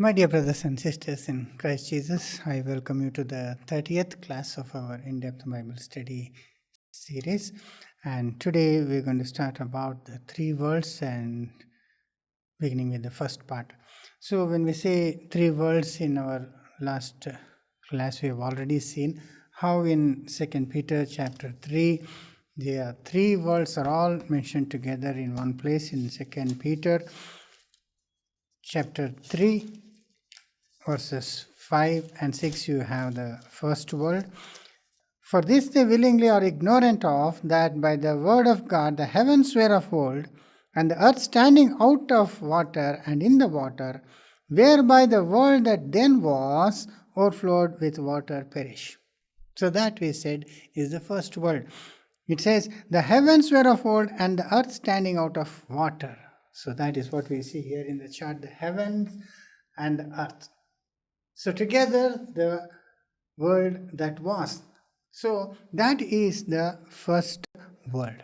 My dear brothers and sisters in Christ Jesus, I welcome you to the 30th class of our in-depth Bible study series. And today we're going to start about the three worlds and beginning with the first part. So when we say three worlds in our last class, we have already seen how in 2 Peter chapter 3, the three worlds are all mentioned together in one place in 2 Peter chapter 3. Verses 5 and 6, you have the first world. For this they willingly are ignorant of, that by the word of God the heavens were of old, and the earth standing out of water and in the water, whereby the world that then was overflowed with water perish. So that we said is the first world. It says, the heavens were of old, and the earth standing out of water. So that is what we see here in the chart, the heavens and the earth. So together the world that was. So that is the first world.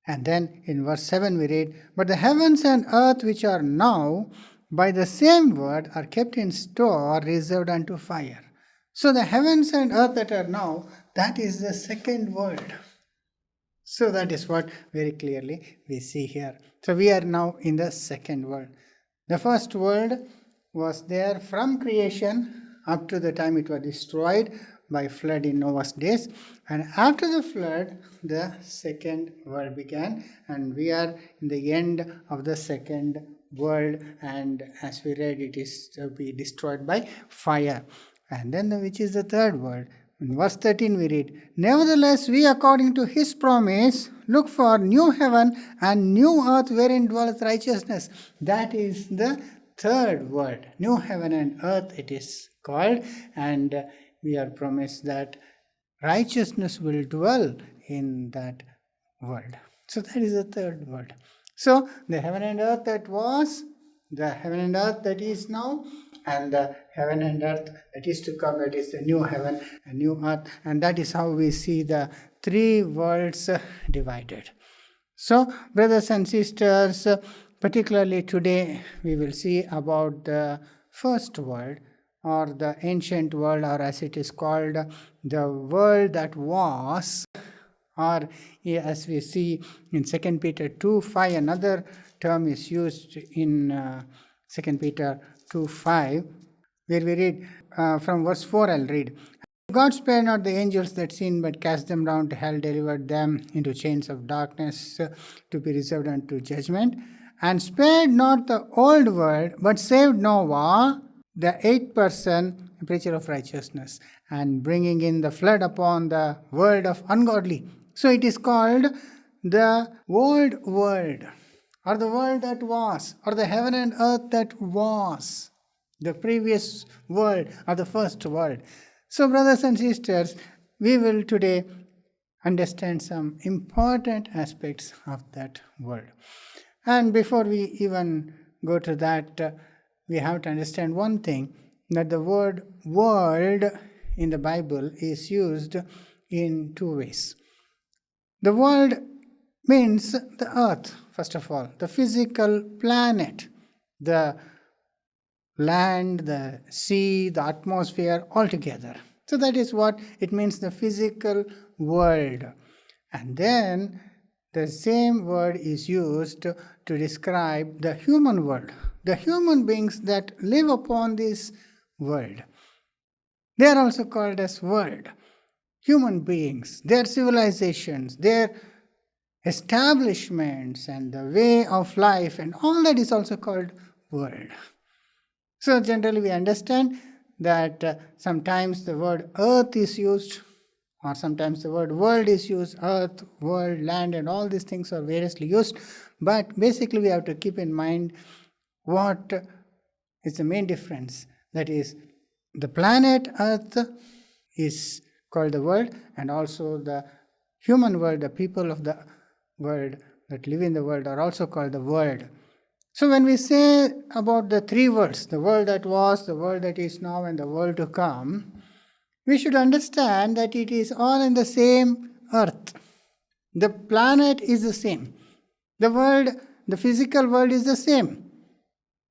And then in verse 7 we read, but the heavens and earth which are now by the same word are kept in store, reserved unto fire. So the heavens and earth that are now, that is the second world. So that is what very clearly we see here. So we are now in the second world. The first world was there from creation up to the time it was destroyed by flood in Noah's days. And after the flood, the second world began. And we are in the end of the second world. And as we read, it is to be destroyed by fire. And then which is the third world? In verse 13 we read, nevertheless we according to his promise look for new heaven and new earth wherein dwelleth righteousness. That is the third world. New heaven and earth it is called, and we are promised that righteousness will dwell in that world. So that is the third world. So the heaven and earth that was, the heaven and earth that is now, and the heaven and earth that is to come, that is the new heaven and new earth. And that is how we see the three worlds divided. So, brothers and sisters, particularly today, we will see about the first world, or the ancient world, or as it is called, the world that was, or as we see in 2 Peter 2:5, another term is used in 2 Peter 2:5, where we read from verse 4, I'll read. God spared not the angels that sinned, but cast them down to hell, delivered them into chains of darkness to be reserved unto judgment, and spared not the old world, but saved Noah, the eighth person, a preacher of righteousness, and bringing in the flood upon the world of ungodly. So it is called the old world, or the world that was, or the heaven and earth that was, the previous world, or the first world. So, brothers and sisters, we will today understand some important aspects of that world. And before we even go to that, we have to understand one thing, that the word world in the Bible is used in two ways. The world means the earth, first of all, the physical planet, the land, the sea, the atmosphere, all together. So that is what it means, the physical world. And then the same word is used to describe the human world, the human beings that live upon this world. They are also called as world. Human beings, their civilizations, their establishments, and the way of life, and all that is also called world. So generally we understand that sometimes the word earth is used, or sometimes the word world is used, earth, world, land, and all these things are variously used. But basically we have to keep in mind what is the main difference. That is, the planet earth is called the world, and also the human world, the people of the world that live in the world are also called the world. So when we say about the three worlds, the world that was, the world that is now, and the world to come, we should understand that it is all in the same earth. The planet is the same. The world, the physical world is the same.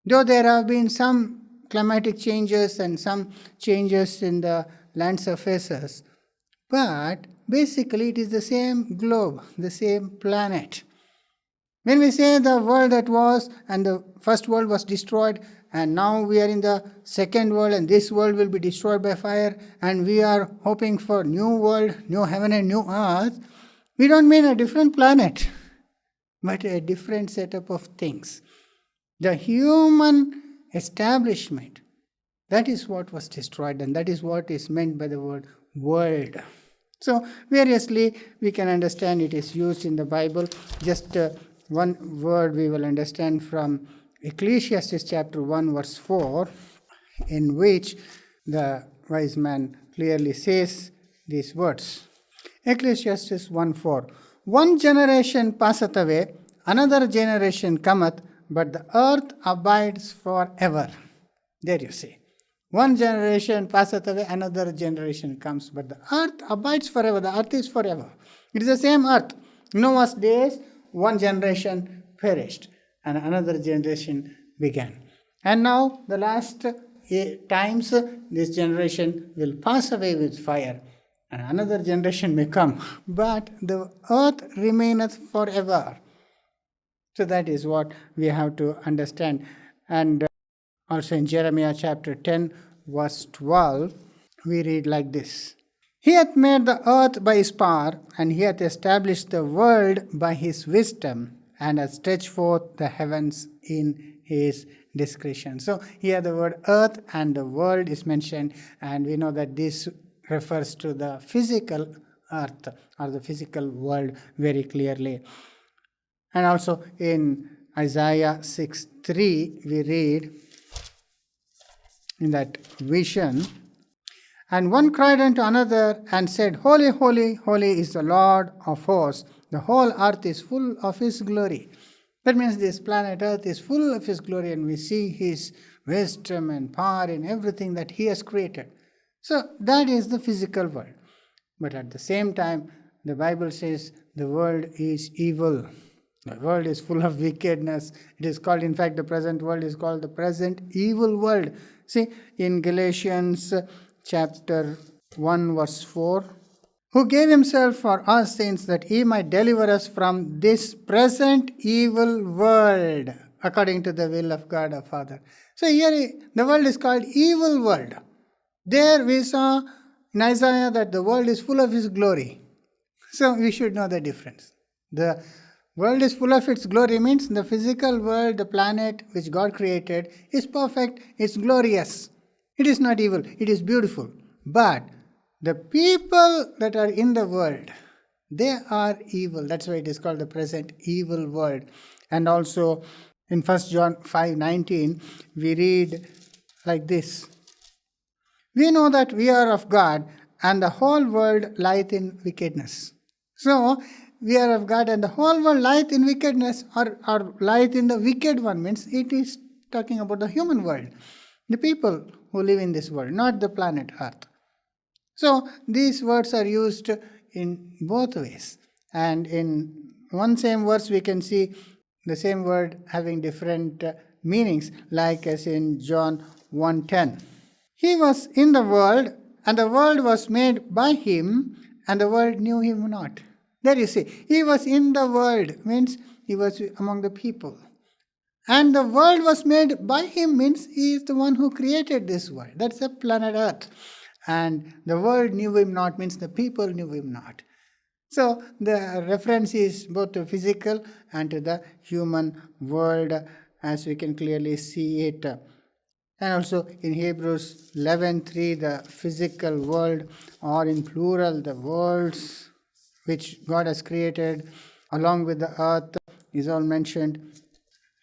Though there have been some climatic changes and some changes in the land surfaces. But basically it is the same globe, the same planet. When we say the world that was and the first world was destroyed, and now we are in the second world and this world will be destroyed by fire, and we are hoping for new world, new heaven and new earth, we don't mean a different planet, but a different setup of things. The human establishment, that is what was destroyed, and that is what is meant by the word world. So variously we can understand it is used in the Bible. Just one word we will understand from Ecclesiastes chapter 1 verse 4, in which the wise man clearly says these words. Ecclesiastes 1:4. One generation passeth away, another generation cometh, but the earth abides forever. There you see. One generation passeth away, another generation comes, but the earth abides forever. The earth is forever. It is the same earth. Noah's days, one generation perished and another generation began. And now the last times this generation will pass away with fire and another generation may come, but the earth remaineth forever. So that is what we have to understand. And also in Jeremiah chapter 10 verse 12 we read like this. He hath made the earth by his power, and he hath established the world by his wisdom, and hath stretched forth the heavens in his discretion. So here the word earth and the world is mentioned, and we know that this refers to the physical earth or the physical world very clearly. And also in Isaiah 6:3 we read in that vision, and one cried unto another and said, Holy, holy, holy is the Lord of hosts. The whole earth is full of his glory. That means this planet earth is full of his glory, and we see his wisdom and power in everything that he has created. So that is the physical world. But at the same time, the Bible says the world is evil. The world is full of wickedness. It is called, in fact, the present world is called the present evil world. See, in Galatians chapter 1 verse 4, who gave himself for us saints that he might deliver us from this present evil world, according to the will of God our Father. So here the world is called evil world. There we saw in Isaiah that the world is full of his glory. So we should know the difference. The world is full of its glory means the physical world, the planet which God created, is perfect, it's glorious. It is not evil, it is beautiful. But the people that are in the world, they are evil. That's why it is called the present evil world. And also in 1 John 5:19, we read like this. We know that we are of God, and the whole world lieth in wickedness. So, we are of God, and the whole world lieth in wickedness, or lieth in the wicked one, means it is talking about the human world, the people who live in this world, not the planet Earth. So, these words are used in both ways, and in one same verse we can see the same word having different meanings, like as in John 1:10. He was in the world, and the world was made by him, and the world knew him not. There you see, he was in the world, means he was among the people. And the world was made by him, means he is the one who created this world. That's the planet Earth. And the world knew him not, means the people knew him not. So the reference is both to physical and to the human world, as we can clearly see it. And also in Hebrews 11:3, the physical world, or in plural, the worlds which God has created along with the earth, is all mentioned.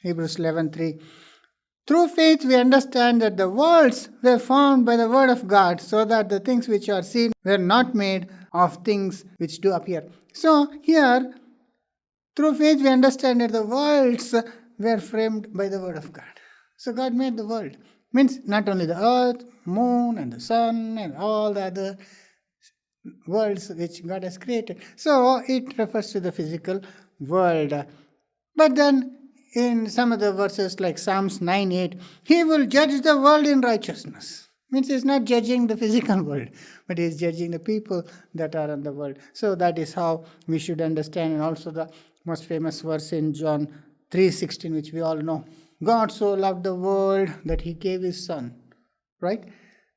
Hebrews 11:3. Through faith we understand that the worlds were formed by the word of God, so that the things which are seen were not made of things which do appear. So here, through faith we understand that the worlds were framed by the word of God. So God made the world. Means not only the earth, moon and the sun and all the other worlds which God has created. So it refers to the physical world. But then in some of the verses like Psalms 9:8, he will judge the world in righteousness. Means he's not judging the physical world, but he's judging the people that are in the world. So that is how we should understand. And also the most famous verse in John 3:16, which we all know. God so loved the world that he gave his son. Right?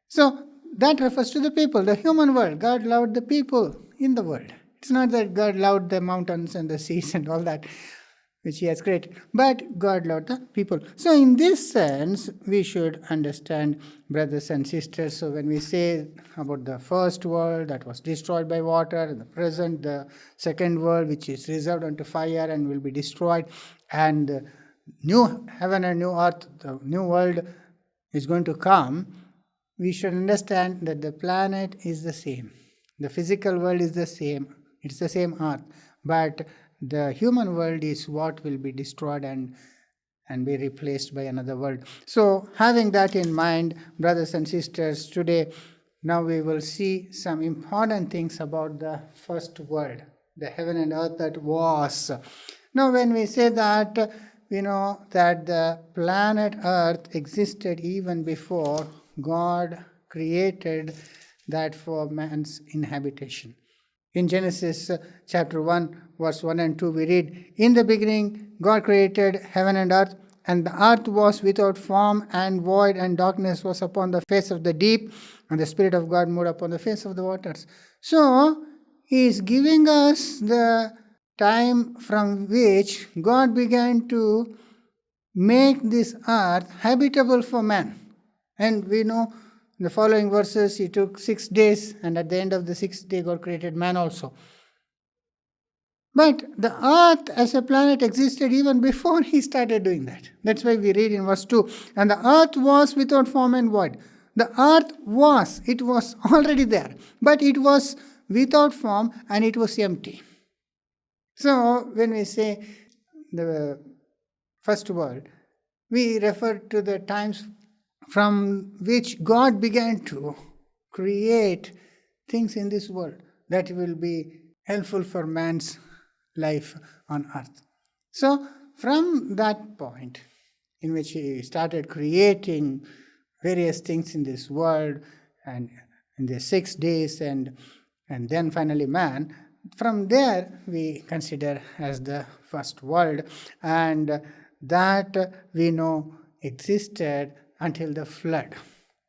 So that refers to the people, the human world. God loved the people in the world. It's not that God loved the mountains and the seas and all that, which he has created, but God loved the people. So in this sense, we should understand, brothers and sisters. So when we say about the first world that was destroyed by water, and the present, the second world which is reserved unto fire and will be destroyed, and the new heaven and new earth, the new world is going to come, we should understand that the planet is the same. The physical world is the same. It's the same earth. But the human world is what will be destroyed and be replaced by another world. So having that in mind, brothers and sisters, today, now we will see some important things about the first world, the heaven and earth that was. Now when we say that, we know that the planet Earth existed even before God created that for man's inhabitation. In Genesis chapter 1, verse 1 and 2, we read, "In the beginning, God created heaven and earth, and the earth was without form and void, and darkness was upon the face of the deep, and the Spirit of God moved upon the face of the waters." So, he is giving us the time from which God began to make this earth habitable for man. And we know in the following verses, he took 6 days, and at the end of the 6th day, God created man also. But the earth as a planet existed even before he started doing that. That's why we read in verse 2, "And the earth was without form and void." The earth it was already there, but it was without form and it was empty. So when we say the first world, we refer to the times from which God began to create things in this world that will be helpful for man's life on earth. So from that point in which he started creating various things in this world and in the 6 days and then finally man, from there we consider as the first world, and that we know existed until the flood.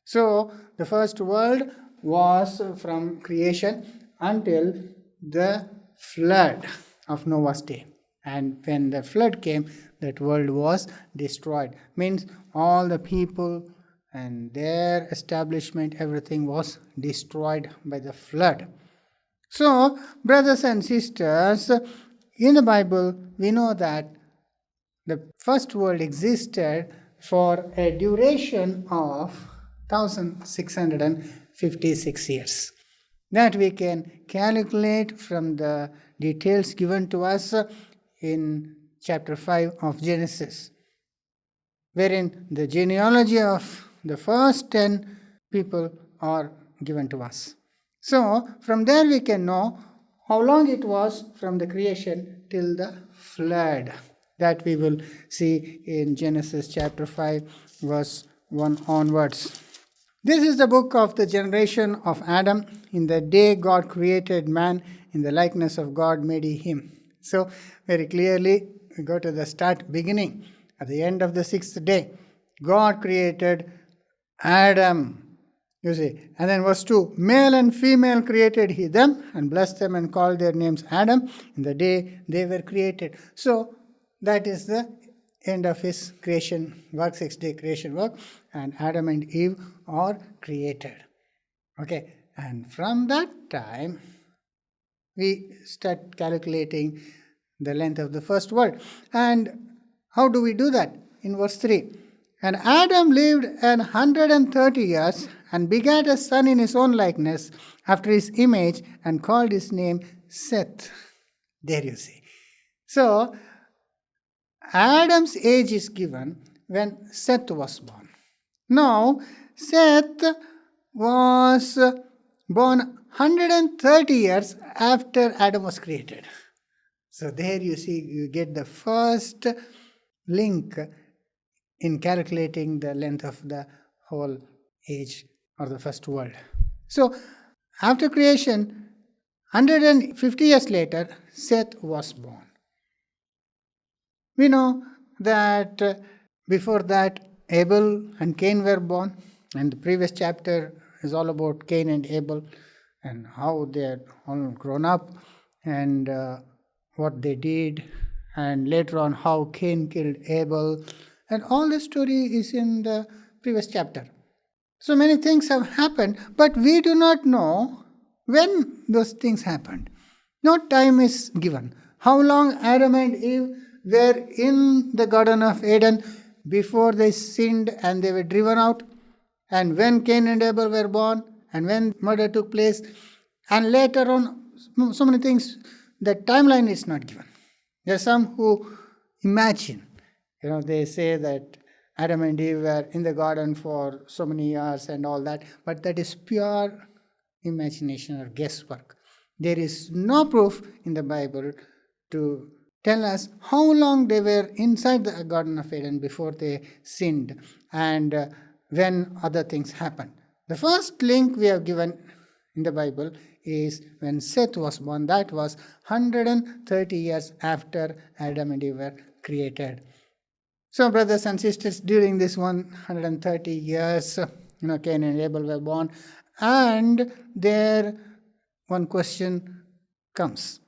So the first world was from creation until the flood of Noah's day. And when the flood came, that world was destroyed. Means all the people and their establishment, everything was destroyed by the flood. So, brothers and sisters, in the Bible, we know that the first world existed for a duration of 1656 years. That we can calculate from the details given to us in chapter 5 of Genesis, wherein the genealogy of the first 10 people are given to us. So, from there we can know how long it was from the creation till the flood. That we will see in Genesis chapter 5, verse 1 onwards. This is the book of the generation of Adam. In the day God created man, in the likeness of God made he him. So, very clearly, we go to the beginning. At the end of the 6th day, God created Adam. You see, and then verse 2, "Male and female created he them, and blessed them and called their names Adam, in the day they were created." So, that is the end of his creation work, 6-day creation work, and Adam and Eve are created. Okay, and from that time, we start calculating the length of the first world. And how do we do that? In verse 3, "And Adam lived 130 years, and begat a son in his own likeness, after his image, and called his name Seth." There you see. So, Adam's age is given when Seth was born. Now, Seth was born 130 years after Adam was created. So there you see, you get the first link in calculating the length of the whole age or the first world. So, after creation, 150 years later, Seth was born. We know that before that, Abel and Cain were born, and the previous chapter is all about Cain and Abel and how they had all grown up and what they did, and later on how Cain killed Abel, and all the story is in the previous chapter. So many things have happened, but we do not know when those things happened. No time is given. How long Adam and Eve were in the Garden of Eden before they sinned and they were driven out, and when Cain and Abel were born, and when murder took place, and later on, so many things, the timeline is not given. There are some who imagine, they say that Adam and Eve were in the garden for so many years and all that, but that is pure imagination or guesswork. There is no proof in the Bible to tell us how long they were inside the Garden of Eden before they sinned and when other things happened. The first link we have given in the Bible is when Seth was born. That was 130 years after Adam and Eve were created. So, brothers and sisters, during this 130 years, Cain and Abel were born, and there one question comes.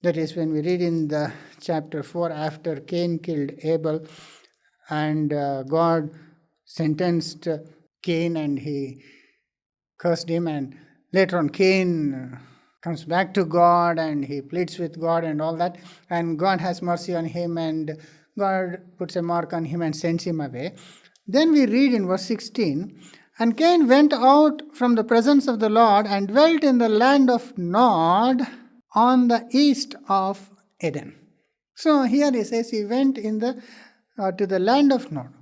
That is when we read in the chapter 4, after Cain killed Abel, and God sentenced Cain and he cursed him, and later on Cain comes back to God and he pleads with God and all that, and God has mercy on him and God puts a mark on him and sends him away. Then we read in verse 16, and Cain went out from the presence of the Lord and dwelt in the land of Nod on the east of Eden. So here he says he went to the land of Nod.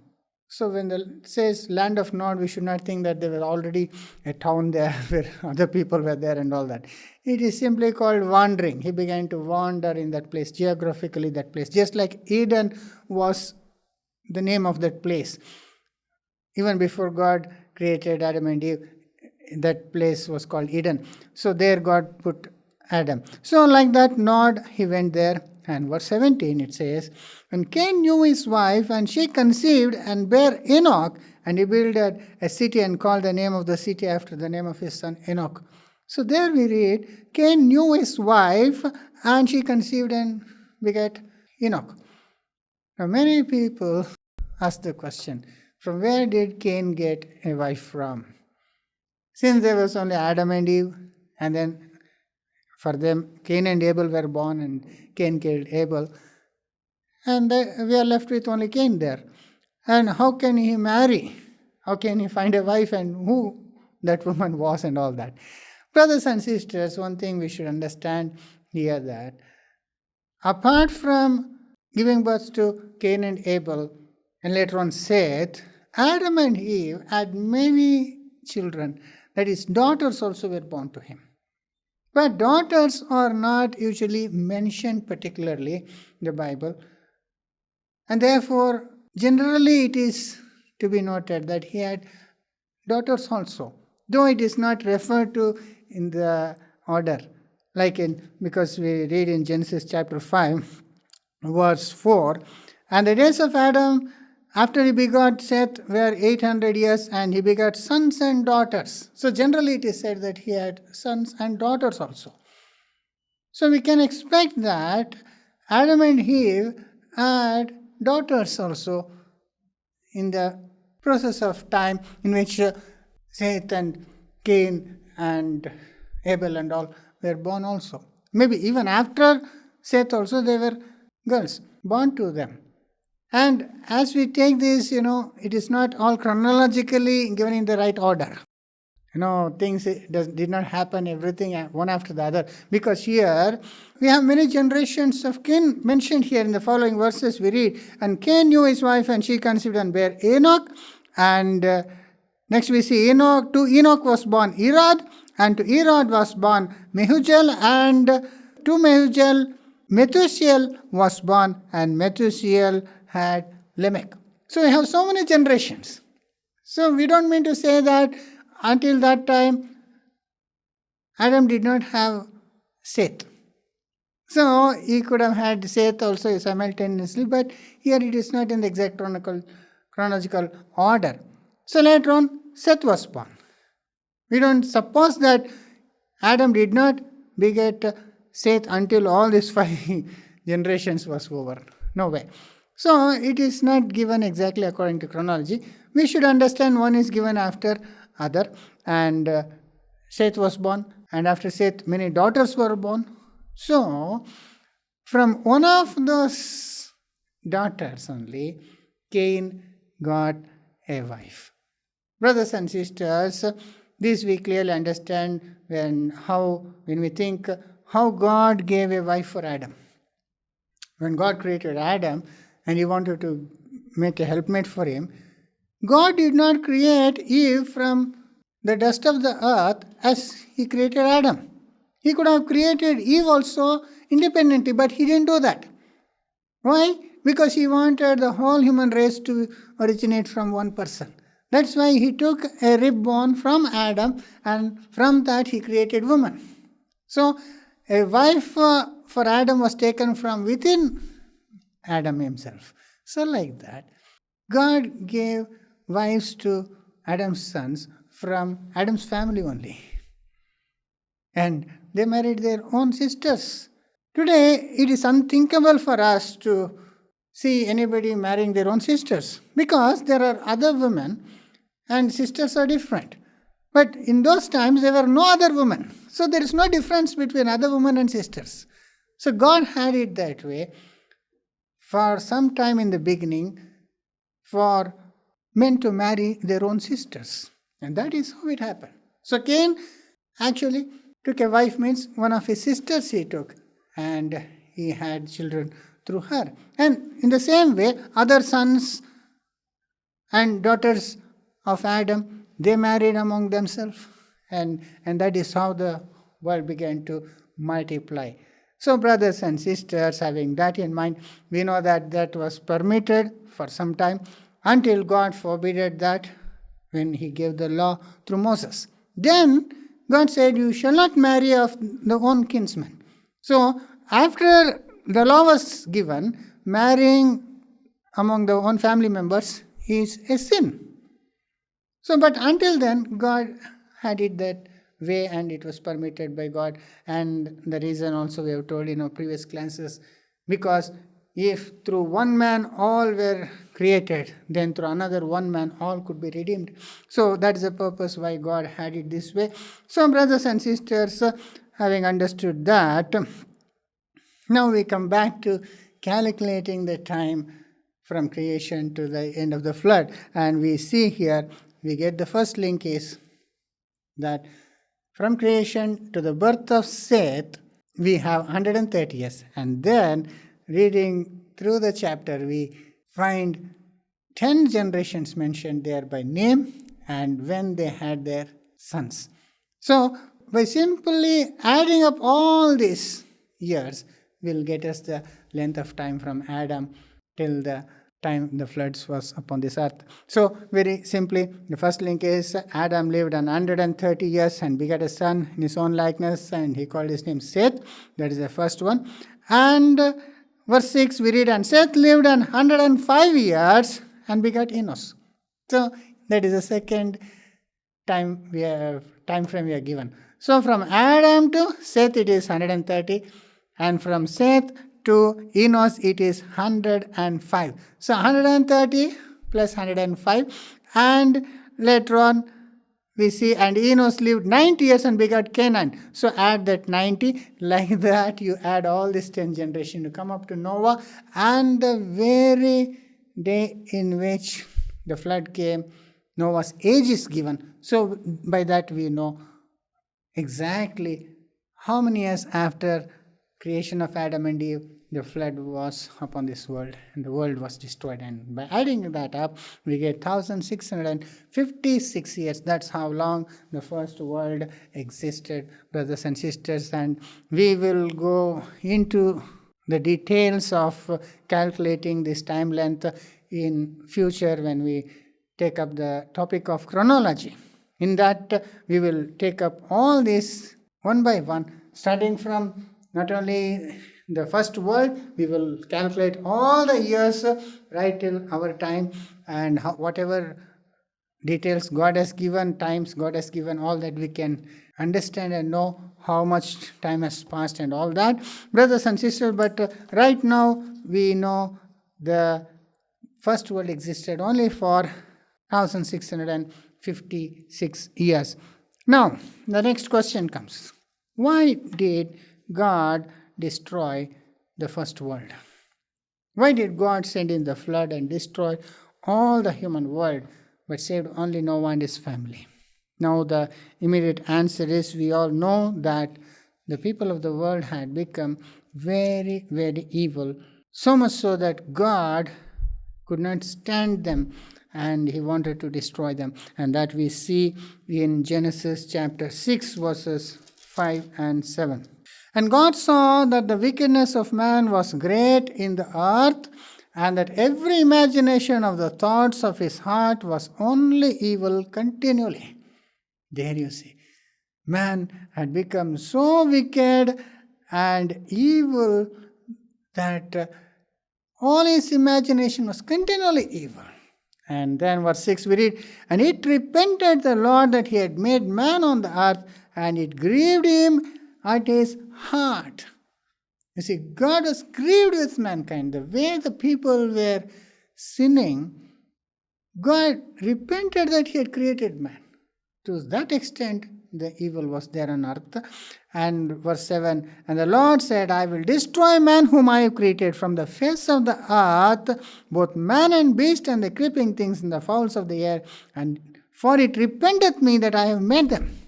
So when it says land of Nod, we should not think that there were already a town there where other people were there and all that. It is simply called wandering. He began to wander in that place, geographically that place, just like Eden was the name of that place. Even before God created Adam and Eve, that place was called Eden. So there God put Adam. So like that Nod, he went there. And verse 17 it says, and Cain knew his wife, and she conceived and bare Enoch, and he builded a city and called the name of the city after the name of his son Enoch. So there we read, Cain knew his wife, and she conceived and begat Enoch. Now many people ask the question, from where did Cain get a wife from? Since there was only Adam and Eve, and then for them, Cain and Abel were born, and Cain killed Abel. And we are left with only Cain there. And how can he marry? How can he find a wife, and who that woman was and all that? Brothers and sisters, one thing we should understand here, that apart from giving birth to Cain and Abel, and later on Seth, Adam and Eve had many children. That is, daughters also were born to him. But daughters are not usually mentioned particularly in the Bible. And therefore, generally it is to be noted that he had daughters also, though it is not referred to in the order. Because we read in Genesis chapter 5, verse 4, and the days of Adam after he begot Seth were 800 years, and he begot sons and daughters. So generally it is said that he had sons and daughters also. So we can expect that Adam and Eve had daughters also in the process of time in which Seth and Cain and Abel and all were born also. Maybe even after Seth also there were girls born to them. And as we take this, it is not all chronologically given in the right order. Things did not happen, everything one after the other. Because here, we have many generations of Cain mentioned here in the following verses we read. And Cain knew his wife, and she conceived and bare Enoch. And next we see Enoch. To Enoch was born Irad, and to Irad was born Mehujael, and to Mehujael Methuselah was born, and Methuselah had Lamech. So we have so many generations. So we don't mean to say that until that time Adam did not have Seth. So he could have had Seth also simultaneously, but here it is not in the exact chronological order. So later on, Seth was born. We don't suppose that Adam did not beget Seth until all these 5 generations was over. No way. So it is not given exactly according to chronology. We should understand one is given after other, and Seth was born, and after Seth many daughters were born. So from one of those daughters only, Kane got a wife. Brothers and sisters, this we clearly understand when we think how God gave a wife for Adam. When God created Adam and he wanted to make a helpmate for him, God did not create Eve from the dust of the earth as he created Adam. He could have created Eve also independently, but he didn't do that. Why? Because he wanted the whole human race to originate from one person. That's why he took a rib bone from Adam, and from that he created woman. So a wife for Adam was taken from within Adam himself. So like that, God gave wives to Adam's sons from Adam's family only. And they married their own sisters. Today, it is unthinkable for us to see anybody marrying their own sisters, because there are other women and sisters are different. But in those times, there were no other women. So there is no difference between other women and sisters. So God had it that way for some time in the beginning for men to marry their own sisters. And that is how it happened. So Cain actually took a wife, means one of his sisters he took, and he had children through her. And in the same way, other sons and daughters of Adam, they married among themselves. And that is how the world began to multiply. So brothers and sisters, having that in mind, we know that was permitted for some time until God forbade that when he gave the law through Moses. Then God said, you shall not marry of the own kinsman. So after the law was given, marrying among the own family members is a sin. So, but until then, God had it that way, and it was permitted by God. And the reason also we have told in our previous classes, because if through one man all were created, then through another one man all could be redeemed. So that is the purpose why God had it this way. So brothers and sisters, having understood that, now we come back to calculating the time from creation to the end of the flood. And we see here, we get the first link is that from creation to the birth of Seth, we have 130 years. And then reading through the chapter, we find 10 generations mentioned there by name and when they had their sons. So by simply adding up all these years will get us the length of time from Adam till the time the floods was upon this earth. So very simply, the first link is Adam lived 130 years and begat a son in his own likeness, and he called his name Seth. That is the first one. And verse 6 we read, and Seth lived 105 years and begat Enos. So that is the second time frame we are given. So from Adam to Seth it is 130, and from Seth to Enos it is 105. So 130 plus 105, and later on we see, and Enos lived 90 years and begot Canaan. So add that 90, like that you add all these 10 generations to come up to Noah, and the very day in which the flood came, Noah's age is given. So by that we know exactly how many years after creation of Adam and Eve the flood was upon this world, and the world was destroyed. And by adding that up, we get 1656 years. That's how long the first world existed, brothers and sisters. And we will go into the details of calculating this time length in future when we take up the topic of chronology. In that, we will take up all this one by one, starting from not only the first world, we will calculate all the years right till our time, and whatever details God has given, times God has given, all that we can understand and know how much time has passed and all that, brothers and sisters. But right now we know the first world existed only for 1656 years. Now the next question comes: why did God destroy the first world? Why did God send in the flood and destroy all the human world, but saved only Noah and his family? Now the immediate answer is, we all know that the people of the world had become very, very evil, so much so that God could not stand them and he wanted to destroy them. And that we see in Genesis chapter 6 verses 5 and 7. And God saw that the wickedness of man was great in the earth, and that every imagination of the thoughts of his heart was only evil continually. There you see, man had become so wicked and evil that all his imagination was continually evil. And then verse 6 we read, and it repented the Lord that he had made man on the earth, and it grieved him at his heart. You see, God was grieved with mankind. The way the people were sinning, God repented that he had created man. To that extent, the evil was there on earth. And verse 7, and the Lord said, I will destroy man whom I have created from the face of the earth, both man and beast, and the creeping things and the fowls of the air, and for it repenteth me that I have made them.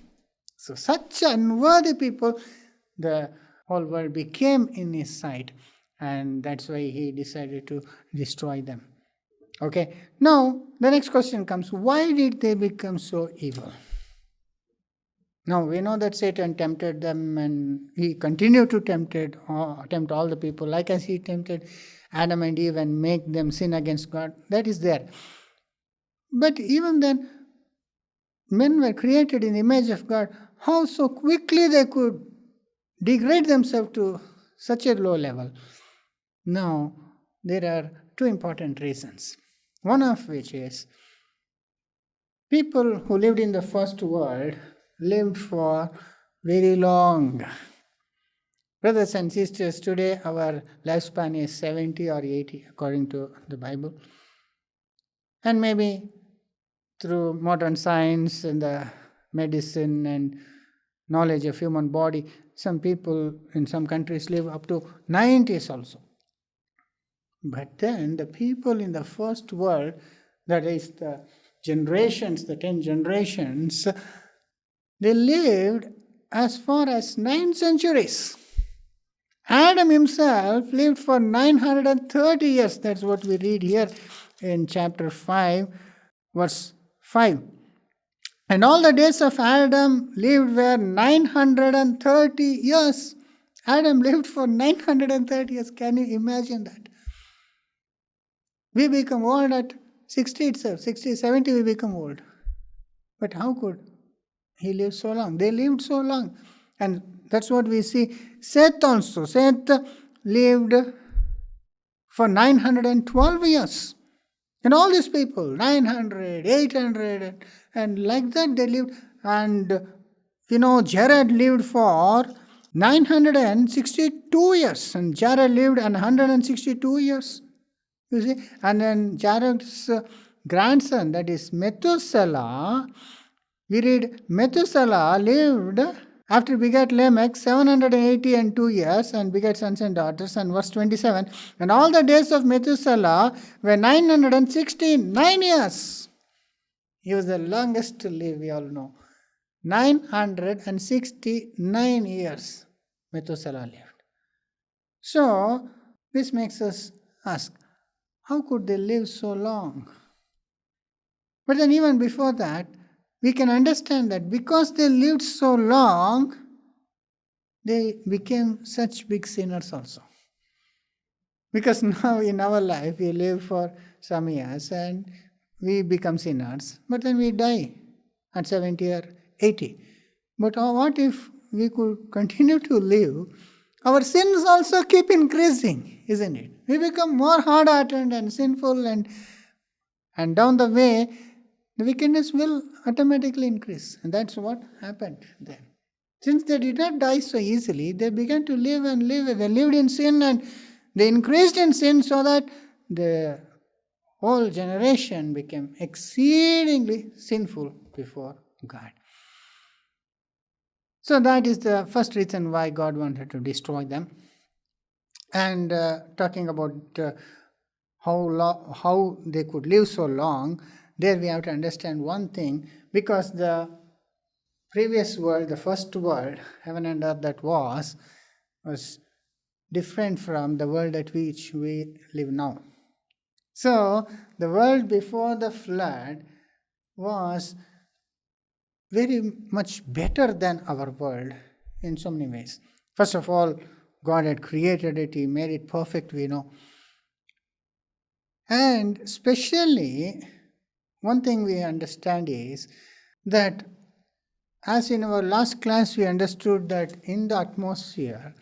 So such unworthy people, the whole world became in his sight, and that's why he decided to destroy them. Okay, now the next question comes: why did they become so evil? Now we know that Satan tempted them, and he continued to tempt all the people, like as he tempted Adam and Eve and make them sin against God. That is there. But even then, men were created in the image of God. How so quickly they could degrade themselves to such a low level? Now, there are two important reasons. One of which is, people who lived in the first world lived for very long. Brothers and sisters, today our lifespan is 70 or 80 according to the Bible. And maybe through modern science and the medicine and knowledge of human body, some people in some countries live up to 90s also. But then the people in the first world, that is the generations, the 10 generations, they lived as far as 9 centuries. Adam himself lived for 930 years. That's what we read here in chapter 5, verse 5. And all the days of Adam lived were 930 years. Adam lived for 930 years. Can you imagine that? We become old at 60 itself. 60, 70 we become old. But how could he live so long? They lived so long. And that's what we see. Seth also. Seth lived for 912 years. And all these people, 900, 800, and like that they lived. And Jared lived for 962 years. And Jared lived 162 years. You see, and then Jared's grandson, that is Methuselah, we read Methuselah lived after begat Lamech 782 years and begat sons and daughters. And verse 27, and all the days of Methuselah were 969 years. He was the longest to live, we all know. 969 years Methuselah lived. So this makes us ask, how could they live so long? But then even before that, we can understand that because they lived so long, they became such big sinners also. Because now in our life we live for some years and we become sinners, but then we die at 70 or 80. But what if we could continue to live? Our sins also keep increasing, isn't it? We become more hard-hearted and sinful, and down the way, the wickedness will automatically increase. And that's what happened then. Since they did not die so easily, they began to live and live. They lived in sin and they increased in sin so that the whole generation became exceedingly sinful before God. So that is the first reason why God wanted to destroy them. And talking about how they could live so long, there we have to understand one thing, because the previous world, the first world, heaven and earth that was different from the world at which we live now. So the world before the flood was very much better than our world in so many ways. First of all, God had created it, He made it perfect, we know. And especially, one thing we understand is that, as in our last class we understood that in the atmosphere,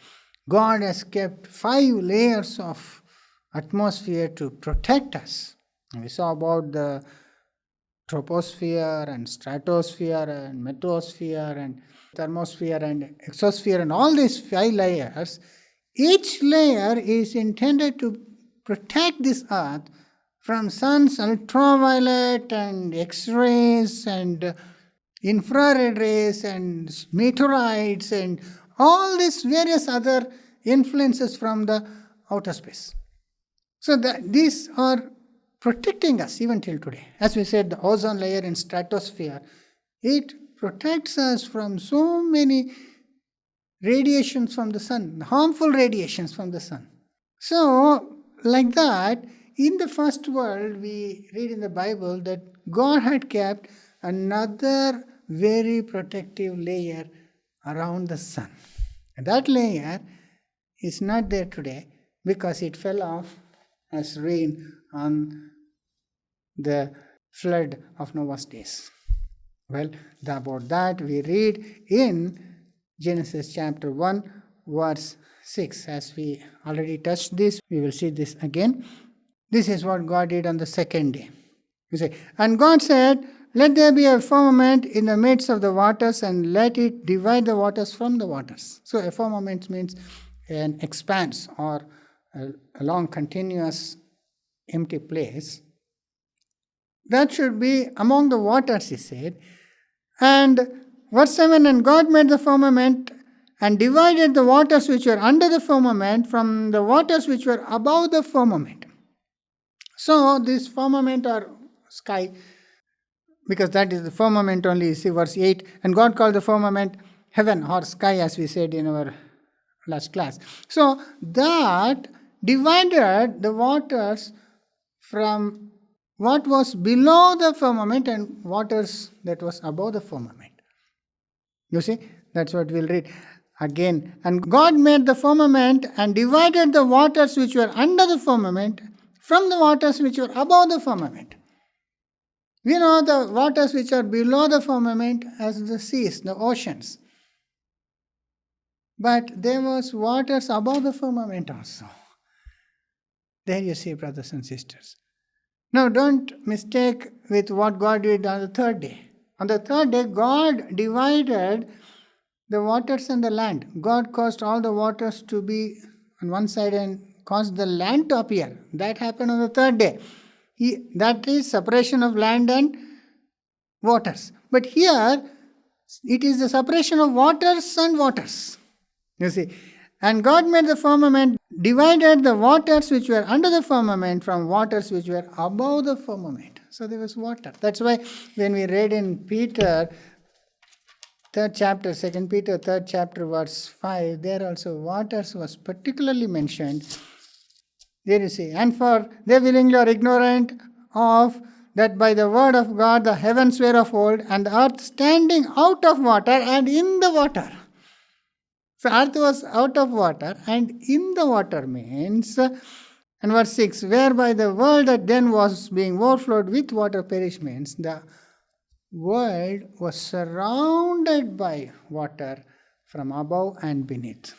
God has kept 5 layers of atmosphere to protect us. We saw about the troposphere and stratosphere and mesosphere and thermosphere and exosphere and all these 5 layers. Each layer is intended to protect this earth from sun's ultraviolet and X-rays and infrared rays and meteorites and all these various other influences from the outer space. So these are protecting us even till today. As we said, the ozone layer in stratosphere, it protects us from so many radiations from the sun, harmful radiations from the sun. So, like that, in the first world, we read in the Bible that God had kept another very protective layer around the sun. And that layer is not there today because it fell off as rain on the flood of Noah's days. Well, about that we read in Genesis chapter 1, verse 6. As we already touched this, we will see this again. This is what God did on the second day. You say, and God said, let there be a firmament in the midst of the waters, and let it divide the waters from the waters. So a firmament means an expanse or a long continuous empty place. That should be among the waters, he said. And verse 7, and God made the firmament and divided the waters which were under the firmament from the waters which were above the firmament. So this firmament or sky, because that is the firmament only, see verse 8, and God called the firmament heaven or sky, as we said in our last class. So that divided the waters from what was below the firmament and waters that was above the firmament. You see, that's what we'll read again. And God made the firmament and divided the waters which were under the firmament from the waters which were above the firmament. We know the waters which are below the firmament as the seas, the oceans. But there was waters above the firmament also. There you see, brothers and sisters. Now don't mistake with what God did on the third day. On the third day, God divided the waters and the land. God caused all the waters to be on one side and caused the land to appear. That happened on the third day. That is separation of land and waters. But here, it is the separation of waters and waters. You see. And God made the firmament, divided the waters which were under the firmament from waters which were above the firmament. So there was water. That's why when we read in Peter, 3rd chapter, 2 Peter, 3rd chapter, verse 5, there also waters was particularly mentioned. There you see, and for they willingly are ignorant of that by the word of God the heavens were of old, and the earth standing out of water and in the water. So earth was out of water and in the water means And verse 6, whereby the world that then was being overflowed with water perished, means the world was surrounded by water from above and beneath.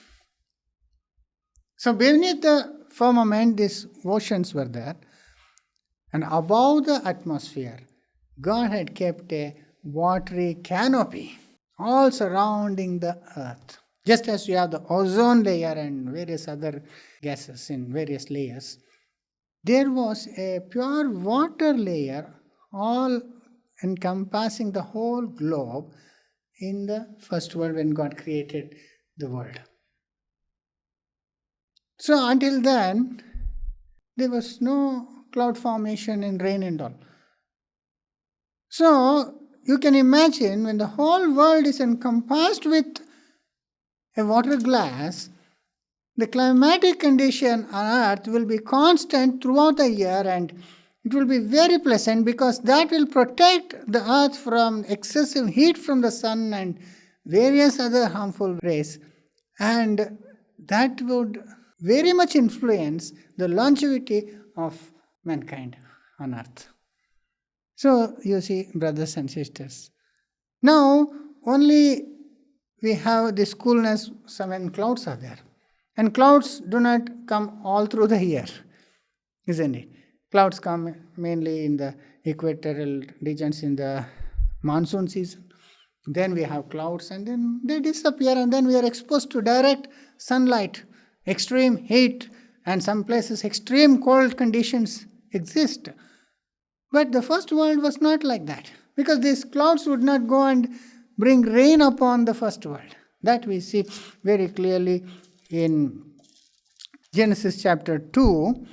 So beneath the firmament, these oceans were there, and above the atmosphere, God had kept a watery canopy all surrounding the earth. Just as you have the ozone layer and various other gases in various layers, there was a pure water layer all encompassing the whole globe in the first world when God created the world. So until then, there was no cloud formation and rain and all. So you can imagine when the whole world is encompassed with a water glass, the climatic condition on earth will be constant throughout the year, and it will be very pleasant because that will protect the earth from excessive heat from the sun and various other harmful rays, and that would very much influence the longevity of mankind on earth. So you see, brothers and sisters, now only we have this coolness when clouds are there. And clouds do not come all through the year, isn't it? Clouds come mainly in the equatorial regions in the monsoon season. Then we have clouds and then they disappear, and then we are exposed to direct sunlight, extreme heat, and some places extreme cold conditions exist. But the first world was not like that, because these clouds would not go and bring rain upon the first world. That we see very clearly in Genesis chapter 2,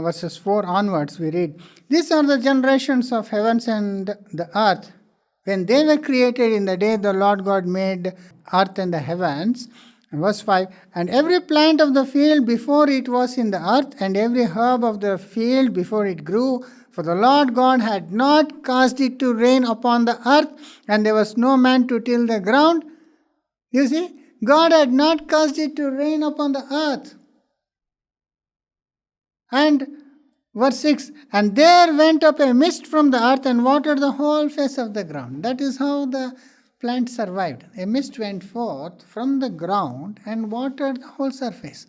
verses 4 onwards. We read, these are the generations of heavens and the earth, when they were created in the day the Lord God made earth and the heavens. And verse 5, and every plant of the field before it was in the earth, and every herb of the field before it grew, for the Lord God had not caused it to rain upon the earth, and there was no man to till the ground. You see, God had not caused it to rain upon the earth. And verse 6, and there went up a mist from the earth and watered the whole face of the ground. That is how the plant survived. A mist went forth from the ground and watered the whole surface.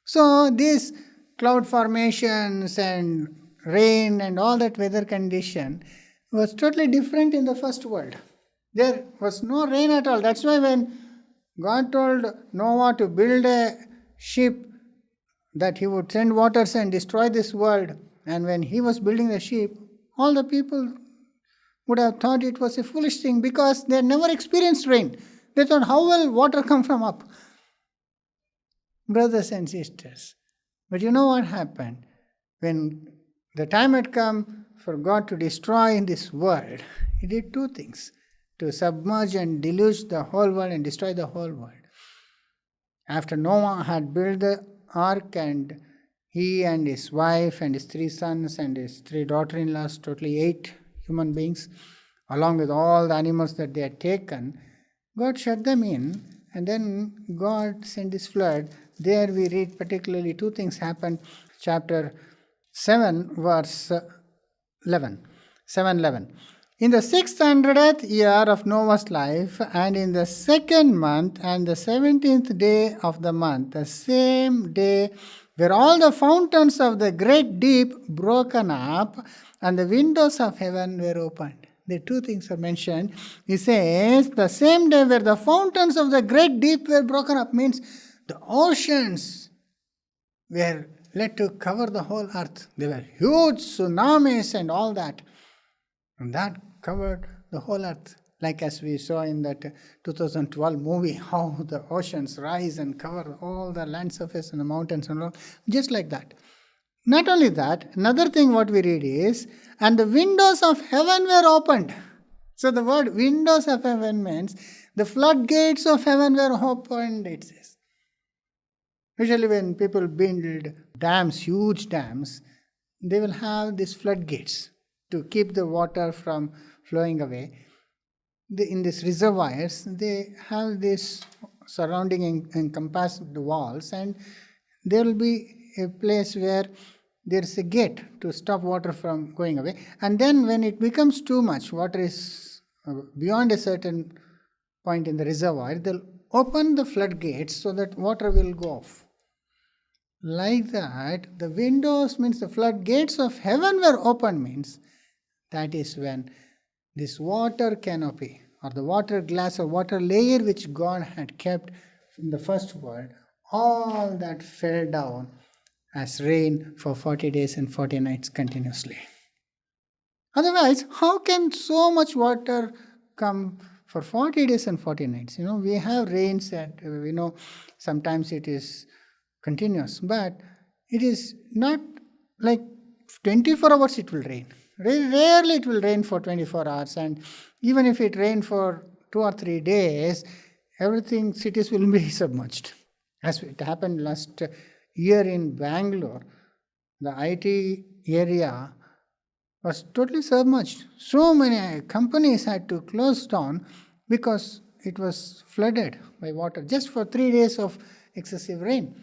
So these cloud formations and rain and all that weather condition was totally different in the first world. There was no rain at all. That's why when God told Noah to build a ship, that he would send waters and destroy this world, and when he was building the ship, all the people would have thought it was a foolish thing because they had never experienced rain. They thought, how will water come from up? Brothers and sisters, but you know what happened? When the time had come for God to destroy this world, he did two things: to submerge and deluge the whole world and destroy the whole world. After Noah had built the ark, and he and his wife and his 3 sons and his 3 daughter-in-laws, totally 8 human beings, along with all the animals that they had taken, God shut them in, and then God sent this flood. There we read particularly 2 things happened. Chapter 7, verse 11. 7:11. In the 600th year of Noah's life, and in the 2nd month, and the 17th day of the month, the same day were all the fountains of the great deep broken up, and the windows of heaven were opened. The 2 things are mentioned. He says, the same day where the fountains of the great deep were broken up, means the oceans were let to cover the whole earth. There were huge tsunamis and all that. And that covered the whole earth. Like as we saw in that 2012 movie, how the oceans rise and cover all the land surface and the mountains and all. Just like that. Not only that, another thing what we read is, and the windows of heaven were opened. So the word windows of heaven means the floodgates of heaven were opened, it says. Usually when people build dams, huge dams, they will have these floodgates to keep the water from flowing away. In these reservoirs, they have this surrounding encompassed walls, and there will be a place where there's a gate to stop water from going away. And then when it becomes too much, water is beyond a certain point in the reservoir, they'll open the floodgates so that water will go off. Like that, the windows means the floodgates of heaven were open, means that is when this water canopy or the water glass or water layer which God had kept in the first world, all that fell down as rain for 40 days and 40 nights continuously. Otherwise, how can so much water come for 40 days and 40 nights? We have rains that, sometimes it is continuous, but it is not like 24 hours it will rain. Rarely it will rain for 24 hours, and even if it rains for 2 or 3 days, everything, cities will be submerged. As it happened last year in Bangalore, the IT area was totally submerged. So many companies had to close down because it was flooded by water just for 3 days of excessive rain.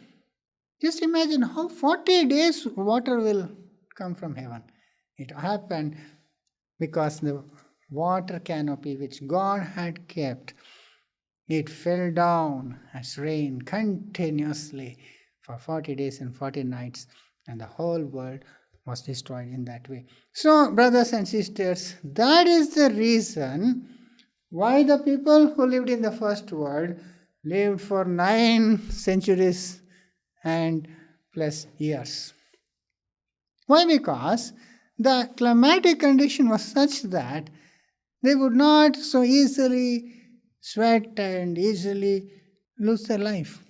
Just imagine how 40 days water will come from heaven. It happened because the water canopy which God had kept, it fell down as rain continuously for 40 days and 40 nights, and the whole world was destroyed in that way. So, brothers and sisters, that is the reason why the people who lived in the first world lived for 9 centuries and plus years. Why? Because the climatic condition was such that they would not so easily sweat and easily lose their life.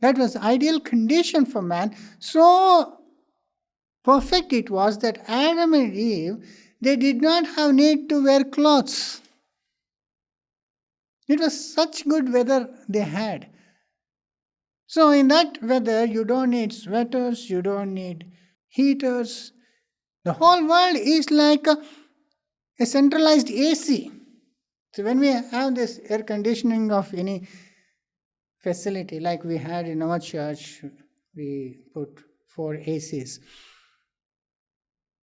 That was the ideal condition for man. So perfect it was that Adam and Eve, they did not have need to wear clothes. It was such good weather they had. So in that weather, you don't need sweaters, you don't need heaters. The whole world is like a centralized AC. So when we have this air conditioning of any facility, like we had in our church, we put 4 ACs.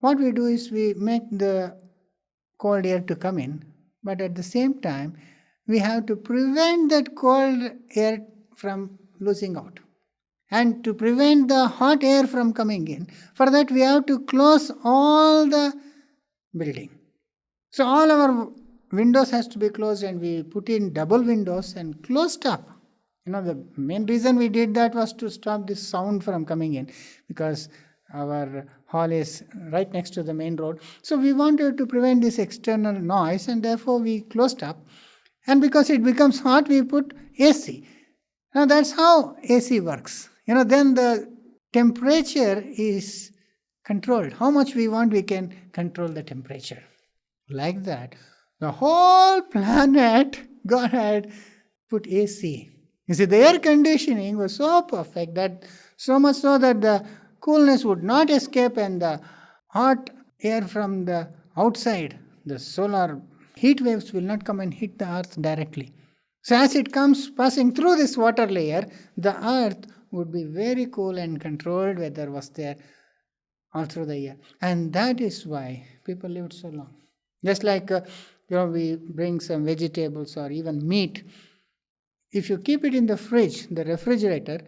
What we do is we make the cold air to come in, but at the same time, we have to prevent that cold air from losing out. And to prevent the hot air from coming in, for that we have to close all the building. So all our windows has to be closed, and we put in double windows and closed up. The main reason we did that was to stop this sound from coming in, because our hall is right next to the main road. So we wanted to prevent this external noise, and therefore we closed up. And because it becomes hot, we put AC. Now that's how AC works. Then the temperature is controlled. How much we want, we can control the temperature. Like that, the whole planet, God had put AC. You see, the air conditioning was so perfect, that so much so that the coolness would not escape, and the hot air from the outside, the solar heat waves, will not come and hit the earth directly. So as it comes passing through this water layer, the earth would be very cool, and controlled weather was there all through the year. And that is why people lived so long. Just like we bring some vegetables or even meat. If you keep it in the fridge, the refrigerator,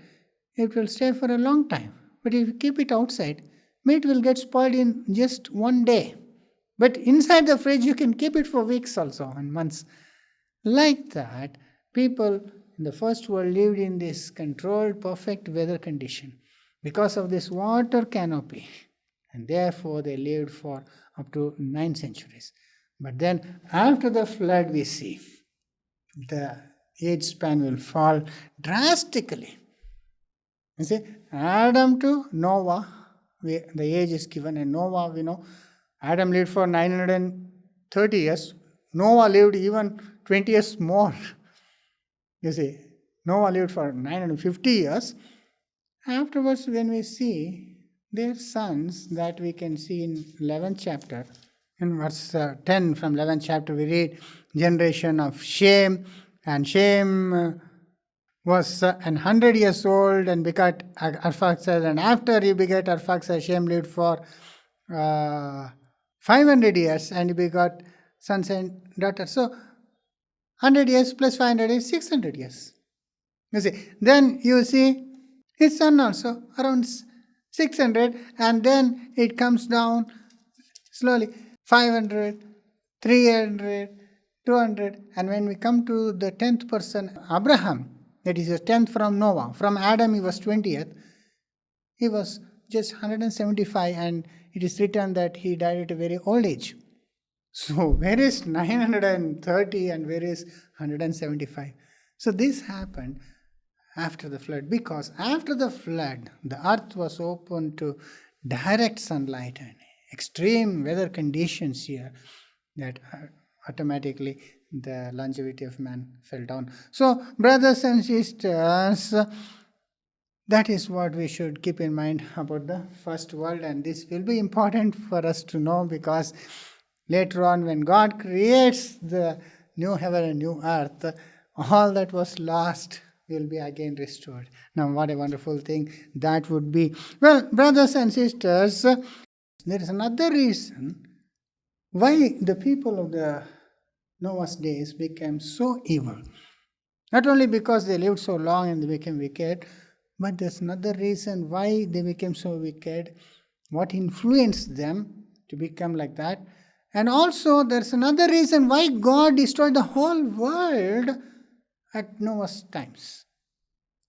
it will stay for a long time. But if you keep it outside, meat will get spoiled in just one day. But inside the fridge, you can keep it for weeks also and months. Like that, people in the first world lived in this controlled, perfect weather condition because of this water canopy. And therefore, they lived for up to 9 centuries. But then, after the flood, we see the age span will fall drastically. You see, Adam to Noah, the age is given, and Noah, we know, Adam lived for 930 years. Noah lived even 20 years more. You see, Noah lived for 950 years. Afterwards, when we see their sons, that we can see in 11th chapter, in verse 10 from 11th chapter, we read, generation of Shem, and Shem was 100 years old and begat Arphaxad, and after he begat Arphaxad, Shem lived for 500 years and he begot sons and daughters. So 100 years plus 500 is 600 years. You see, then you see his son also around 600, and then it comes down slowly 500, 300, 200, and when we come to the 10th person, Abraham, that is the 10th from Noah. From Adam he was 20th. He was just 175, and it is written that he died at a very old age. So where is 930 and where is 175? So this happened after the flood, because after the flood the earth was open to direct sunlight and extreme weather conditions here, that automatically the longevity of man fell down. So brothers and sisters, that is what we should keep in mind about the first world, and this will be important for us to know, because later on when God creates the new heaven and new earth, all that was lost will be again restored. Now what a wonderful thing that would be. Well, brothers and sisters, there is another reason why the people of the Noah's days became so evil. Not only because they lived so long and they became wicked, but there's another reason why they became so wicked, what influenced them to become like that. And also there's another reason why God destroyed the whole world at Noah's times.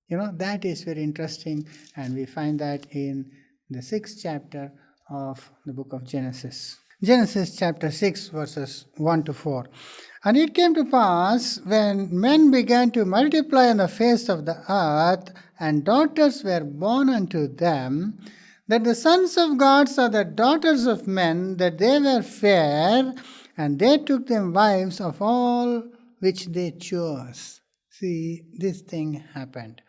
That is very interesting, and we find that in the 6th chapter of the book of Genesis. Genesis chapter 6 verses 1 to 4. And it came to pass, when men began to multiply on the face of the earth, and daughters were born unto them, that the sons of God saw the daughters of men, that they were fair, and they took them wives of all which they chose. See, this thing happened.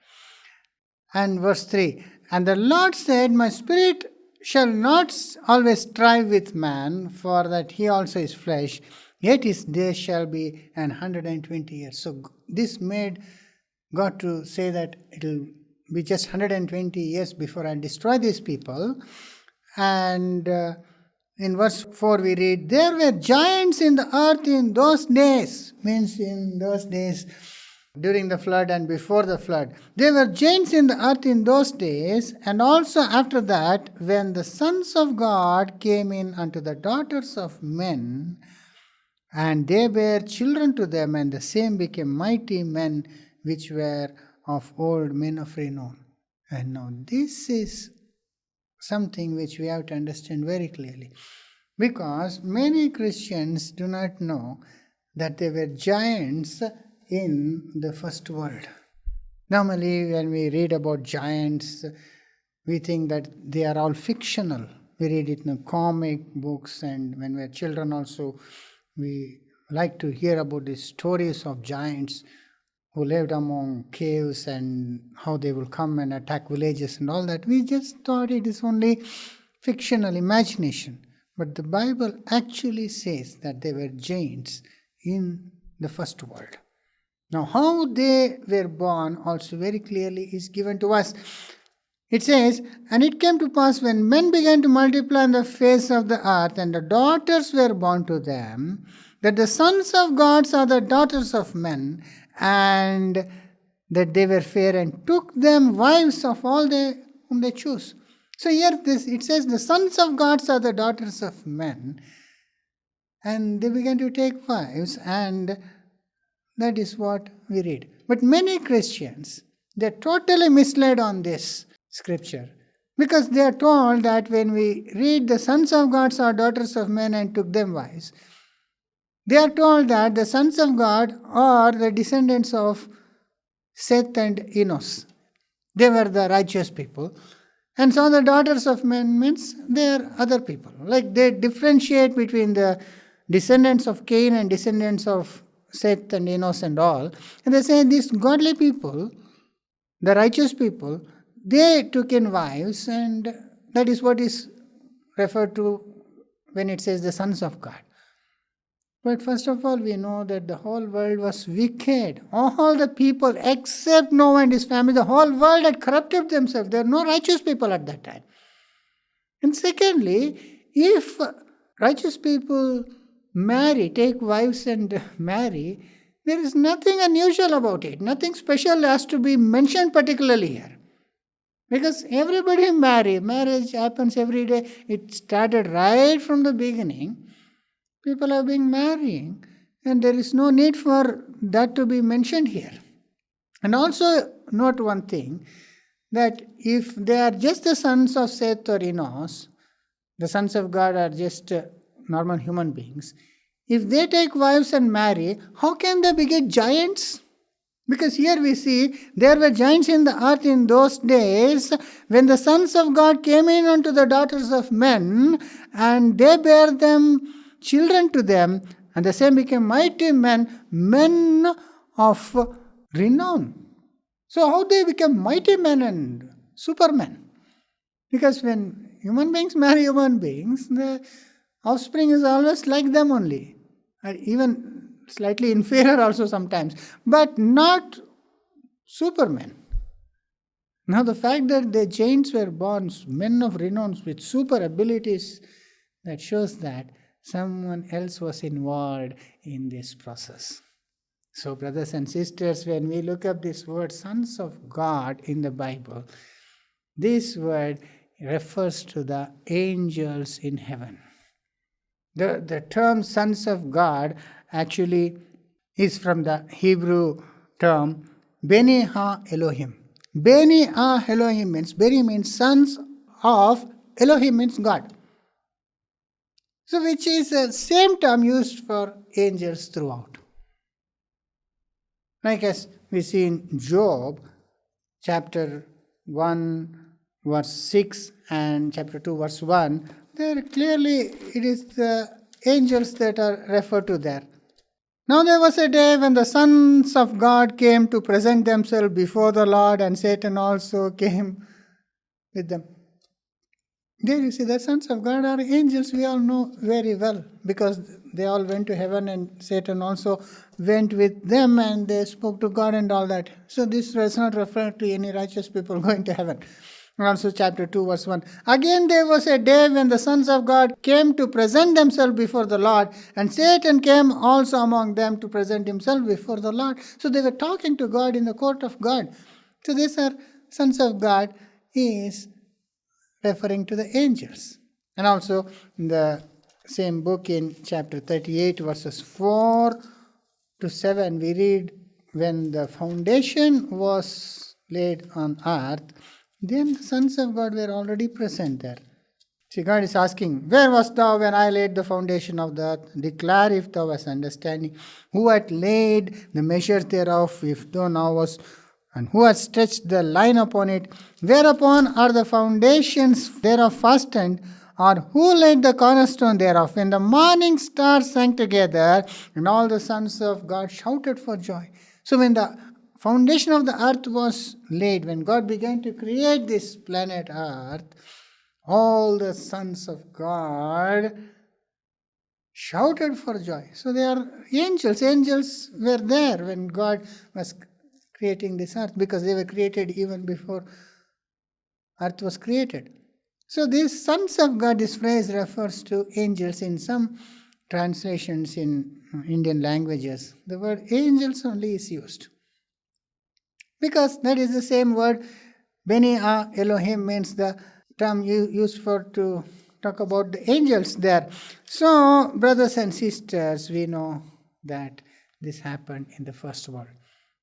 And verse 3, and the Lord said, my spirit shall not always strive with man, for that he also is flesh, yet his days shall be 120 years. So this made God to say that it will be just 120 years before I destroy these people. And in verse 4 we read, there were giants in the earth in those days. Means in those days during the flood and before the flood. There were giants in the earth in those days, and also after that, when the sons of God came in unto the daughters of men, and they bare children to them, and the same became mighty men, which were of old, men of renown. And now this is something which we have to understand very clearly, because many Christians do not know that there were giants in the first world. Normally when we read about giants, we think that they are all fictional. We read it in the comic books, and when we are children also, we like to hear about the stories of giants who lived among caves and how they will come and attack villages and all that. We just thought it is only fictional imagination. But the Bible actually says that there were giants in the first world. Now, how they were born also very clearly is given to us. It says, and it came to pass, when men began to multiply on the face of the earth, and the daughters were born to them, that the sons of God saw the daughters of men, and that they were fair, and took them wives of all whom they chose. So here it says, the sons of God saw the daughters of men, and they began to take wives, and that is what we read. But many Christians, they are totally misled on this scripture, because they are told that when we read the sons of God saw daughters of men and took them wives, they are told that the sons of God are the descendants of Seth and Enos. They were the righteous people. And so the daughters of men means they are other people. Like they differentiate between the descendants of Kane and descendants of Seth and Enos and all. And they say these godly people, the righteous people, they took in wives, and that is what is referred to when it says the sons of God. But first of all, we know that the whole world was wicked. All the people except Noah and his family, the whole world had corrupted themselves. There were no righteous people at that time. And secondly, if righteous people marry, take wives and marry, there is nothing unusual about it. Nothing special has to be mentioned particularly here. Because everybody marriage happens every day. It started right from the beginning. People have been marrying, and there is no need for that to be mentioned here. And also note one thing, that if they are just the sons of Seth or Enos, the sons of God are just normal human beings, if they take wives and marry, how can they beget giants? Because here we see there were giants in the earth in those days when the sons of God came in unto the daughters of men, and they bare them children to them, and the same became mighty men, men of renown. So how they become mighty men and supermen? Because when human beings marry human beings, the offspring is always like them only, or even slightly inferior also sometimes, but not supermen. Now the fact that the giants were born men of renown with super abilities, that shows that someone else was involved in this process. So brothers and sisters, when we look up this word sons of God in the Bible, this word refers to the angels in heaven. The term sons of God actually is from the Hebrew term Beni Ha Elohim. Beni Ha Elohim means sons of Elohim means God. So which is the same term used for angels throughout. Like as we see in Job, chapter 1, verse 6 and chapter 2, verse 1, there clearly it is the angels that are referred to there. Now there was a day when the sons of God came to present themselves before the Lord, and Satan also came with them. There you see, the sons of God are angels, we all know very well, because they all went to heaven and Satan also went with them and they spoke to God and all that. So this does not refer to any righteous people going to heaven. And also chapter 2 verse 1. Again there was a day when the sons of God came to present themselves before the Lord, and Satan came also among them to present himself before the Lord. So they were talking to God in the court of God. So these are sons of God is referring to the angels. And also in the same book in chapter 38 verses 4 to 7 we read, when the foundation was laid on earth, then the sons of God were already present there. See, God is asking, where wast thou when I laid the foundation of the earth? Declare if thou hast understanding. Who hath laid the measures thereof, if thou now wast, and who hath stretched the line upon it? Whereupon are the foundations thereof fastened? Or who laid the cornerstone thereof? When the morning stars sang together, and all the sons of God shouted for joy. So when the foundation of the earth was laid, when God began to create this planet earth, all the sons of God shouted for joy. So they are angels. Angels were there when God was creating this earth, because they were created even before earth was created. So these sons of God, this phrase refers to angels. In some translations in Indian languages, the word angels only is used, because that is the same word. Beni Ha Elohim means the term used for to talk about the angels there. So brothers and sisters, we know that this happened in the first world.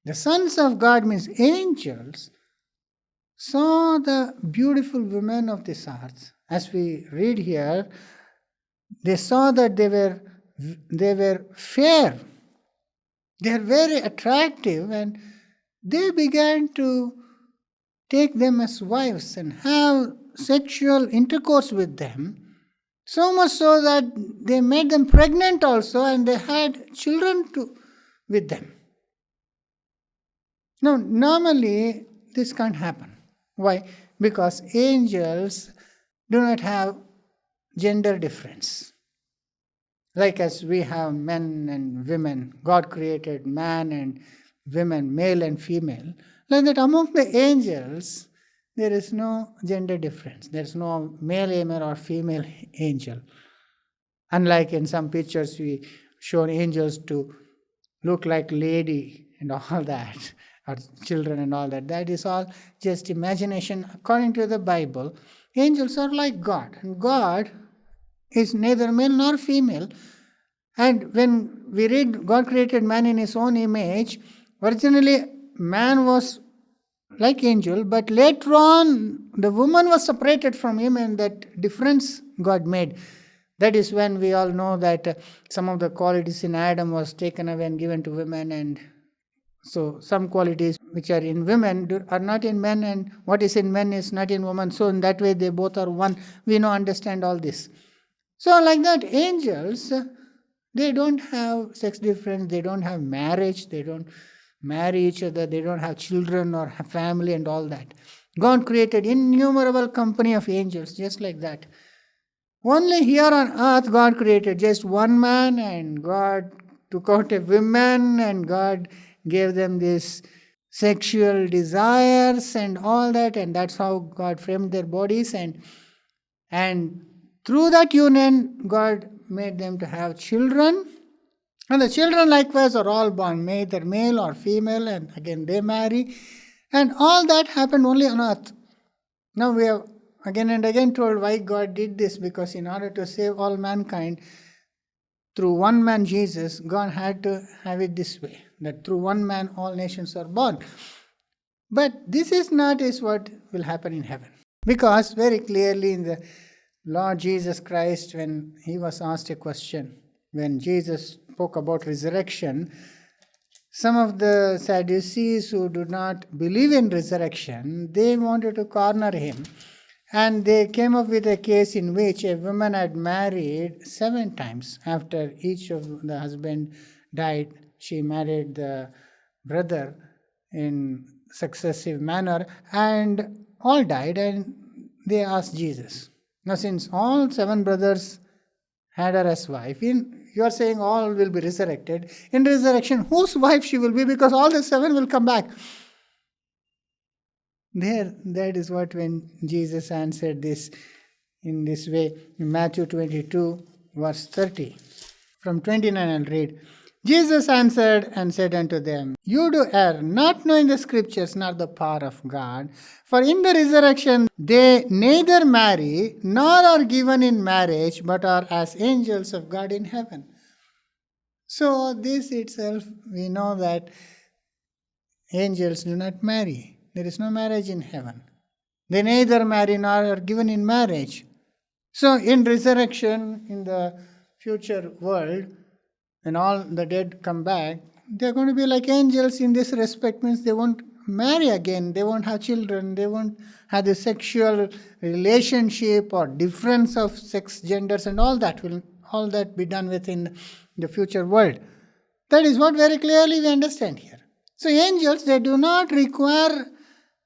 The sons of God means angels saw the beautiful women of this earth. As we read here, they saw that they were fair. They are very attractive, and they began to take them as wives and have sexual intercourse with them, so much so that they made them pregnant also, and they had children with them. Now, normally this can't happen. Why? Because angels do not have gender difference. Like as we have men and women, God created man and women, male and female. Like that among the angels, there is no gender difference. There is no male angel or female angel. Unlike in some pictures, we show angels to look like lady and all that, or children and all that. That is all just imagination. According to the Bible, angels are like God, and God is neither male nor female. And when we read God created man in his own image, originally man was like angel, but later on the woman was separated from him, and that difference God made. That is when we all know that some of the qualities in Adam was taken away and given to women, and so some qualities which are in women are not in men, and what is in men is not in women. So in that way they both are one. We now understand all this. So like that, angels, they don't have sex difference, they don't have marriage, they don't marry each other, they don't have children or have family and all that. God created innumerable company of angels just like that. Only here on earth God created just one man, and God took out a woman, and God gave them this sexual desires and all that, and that's how God framed their bodies, and through that union God made them to have children. And the children likewise are all born, either male or female, and again they marry. And all that happened only on earth. Now we have again and again told why God did this, because in order to save all mankind, through one man Jesus, God had to have it this way, that through one man all nations are born. But this is not what will happen in heaven. Because very clearly in the Lord Jesus Christ, when he was asked a question, when Jesus spoke about resurrection, some of the Sadducees who do not believe in resurrection, they wanted to corner him. And they came up with a case in which a woman had married 7 times. After each of the husband died, she married the brother in successive manner, and all died, and they asked Jesus. Now, since all 7 brothers had her as wife, you are saying all will be resurrected. In resurrection, whose wife she will be? Because all the 7 will come back. That is what when Jesus answered this in this way, in Matthew 22, verse 30. From 29 I'll read. Jesus answered and said unto them, You do err, not knowing the scriptures nor the power of God. For in the resurrection they neither marry nor are given in marriage, but are as angels of God in heaven. So this itself, we know that angels do not marry. There is no marriage in heaven. They neither marry nor are given in marriage. So in resurrection, in the future world, when all the dead come back, they are going to be like angels in this respect, means they won't marry again, they won't have children, they won't have the sexual relationship or difference of sex genders, and all that will be done within the future world. That is what very clearly we understand here. So angels, they do not require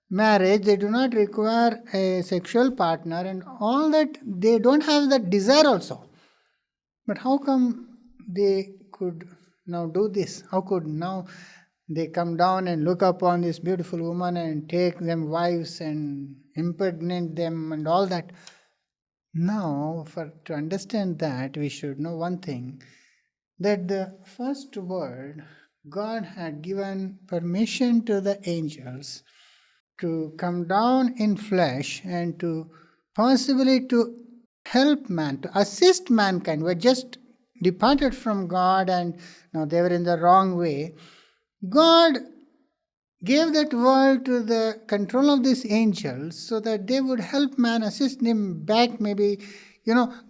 marriage, they do not require a sexual partner, and all that, they don't have that desire also. But how come they could now do this? How could now they come down and look upon this beautiful woman and take them wives and impregnate them and all that? Now, to understand that, we should know one thing, that the first word, God had given permission to the angels to come down in flesh and to possibly to help man, to assist mankind, who had just departed from God and now they were in the wrong way. God gave that world to the control of these angels so that they would help man, assist him back maybe.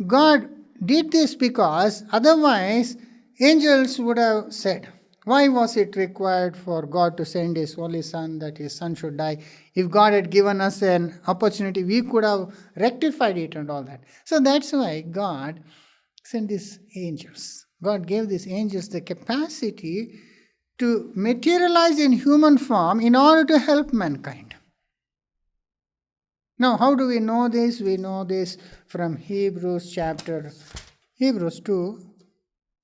God did this because otherwise angels would have said, why was it required for God to send his only son, that his son should die? If God had given us an opportunity, we could have rectified it and all that. So that's why God sent these angels. God gave these angels the capacity to materialize in human form in order to help mankind. Now, how do we know this? We know this from Hebrews 2,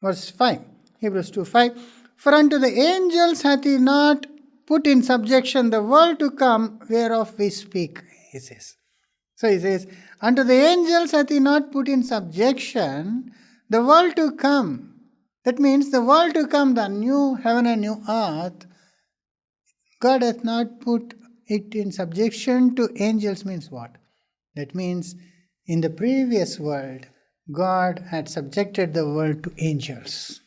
Verse 5, Hebrews 2:5. For unto the angels hath he not put in subjection the world to come, whereof we speak, he says. So he says, unto the angels hath he not put in subjection the world to come. That means the world to come, the new heaven and new earth, God hath not put it in subjection to angels. Means what? That means in the previous world, God had subjected the world to angels.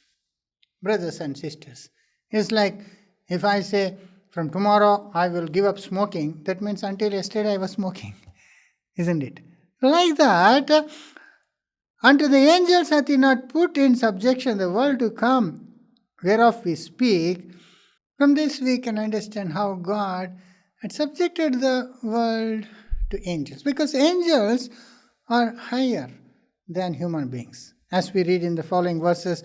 Brothers and sisters, it's like if I say, from tomorrow I will give up smoking, that means until yesterday I was smoking. Isn't it? Like that, unto the angels hath he not put in subjection the world to come, whereof we speak. From this we can understand how God had subjected the world to angels. Because angels are higher than human beings. As we read in the following verses,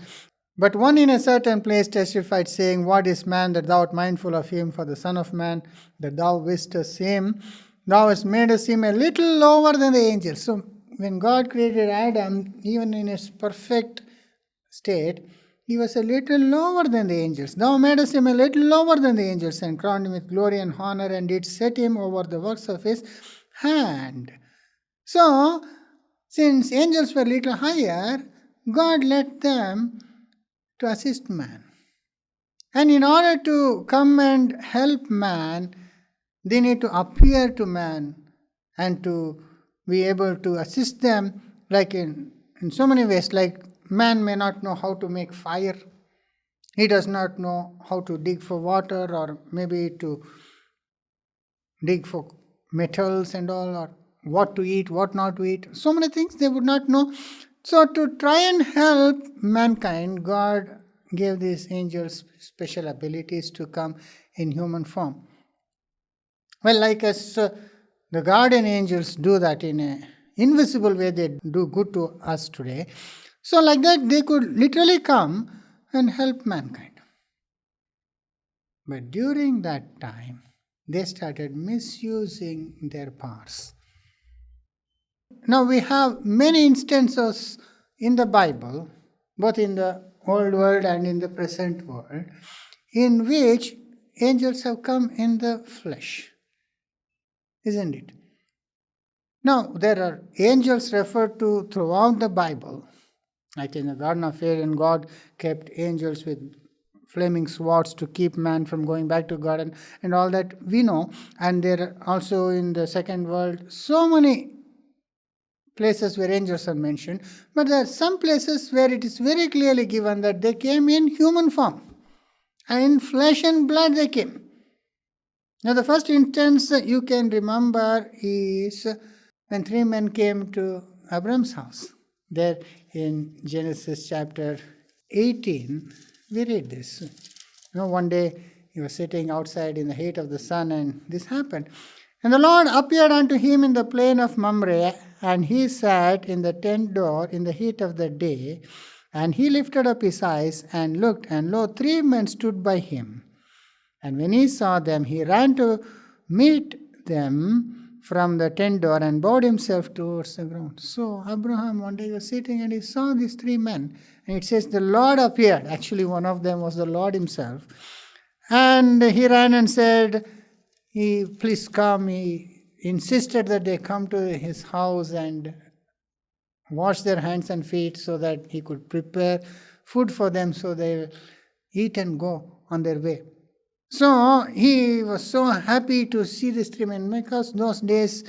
but one in a certain place testified, saying, what is man that thou art mindful of him? For the Son of Man that thou visitest him, thou hast made us him a little lower than the angels. So when God created Adam, even in his perfect state, he was a little lower than the angels. Thou madest him a little lower than the angels, and crowned him with glory and honor, and didst set him over the works of his hand. So, since angels were little higher, God let them to assist man. And in order to come and help man, they need to appear to man and to be able to assist them, like in so many ways. Like man may not know how to make fire. He does not know how to dig for water, or maybe to dig for metals and all, or what to eat, what not to eat. So many things they would not know. So to try and help mankind, God gave these angels special abilities to come in human form. Well, like as the guardian angels do that in an invisible way, they do good to us today. So like that, they could literally come and help mankind. But during that time, they started misusing their powers. Now we have many instances in the Bible, both in the old world and in the present world, in which angels have come in the flesh. Isn't it? Now, there are angels referred to throughout the Bible. Like in the Garden of Eden, God kept angels with flaming swords to keep man from going back to God, and all that we know. And there are also in the second world so many places where angels are mentioned. But there are some places where it is very clearly given that they came in human form. And in flesh and blood they came. Now the first instance you can remember is when three men came to Abraham's house. There in Genesis chapter 18, we read this. One day he was sitting outside in the heat of the sun, and this happened. And the Lord appeared unto him in the plain of Mamre, and he sat in the tent door in the heat of the day. And he lifted up his eyes and looked, and lo, three men stood by him. And when he saw them, he ran to meet them from the tent door and bowed himself towards the ground. So Abraham one day was sitting and he saw these three men. And it says the Lord appeared. Actually, one of them was the Lord himself. And he ran and said, please come. He insisted that they come to his house and wash their hands and feet so that he could prepare food for them so they will eat and go on their way. So he was so happy to see these three men, because those days,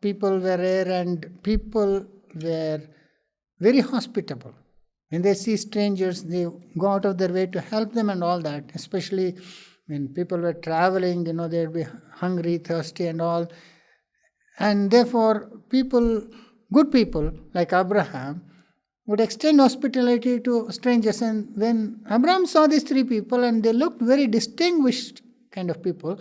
people were rare and people were very hospitable. When they see strangers, they go out of their way to help them and all that. Especially when people were traveling, they would be hungry, thirsty and all. And therefore, good people like Abraham would extend hospitality to strangers. And when Abraham saw these three people, and they looked very distinguished kind of people,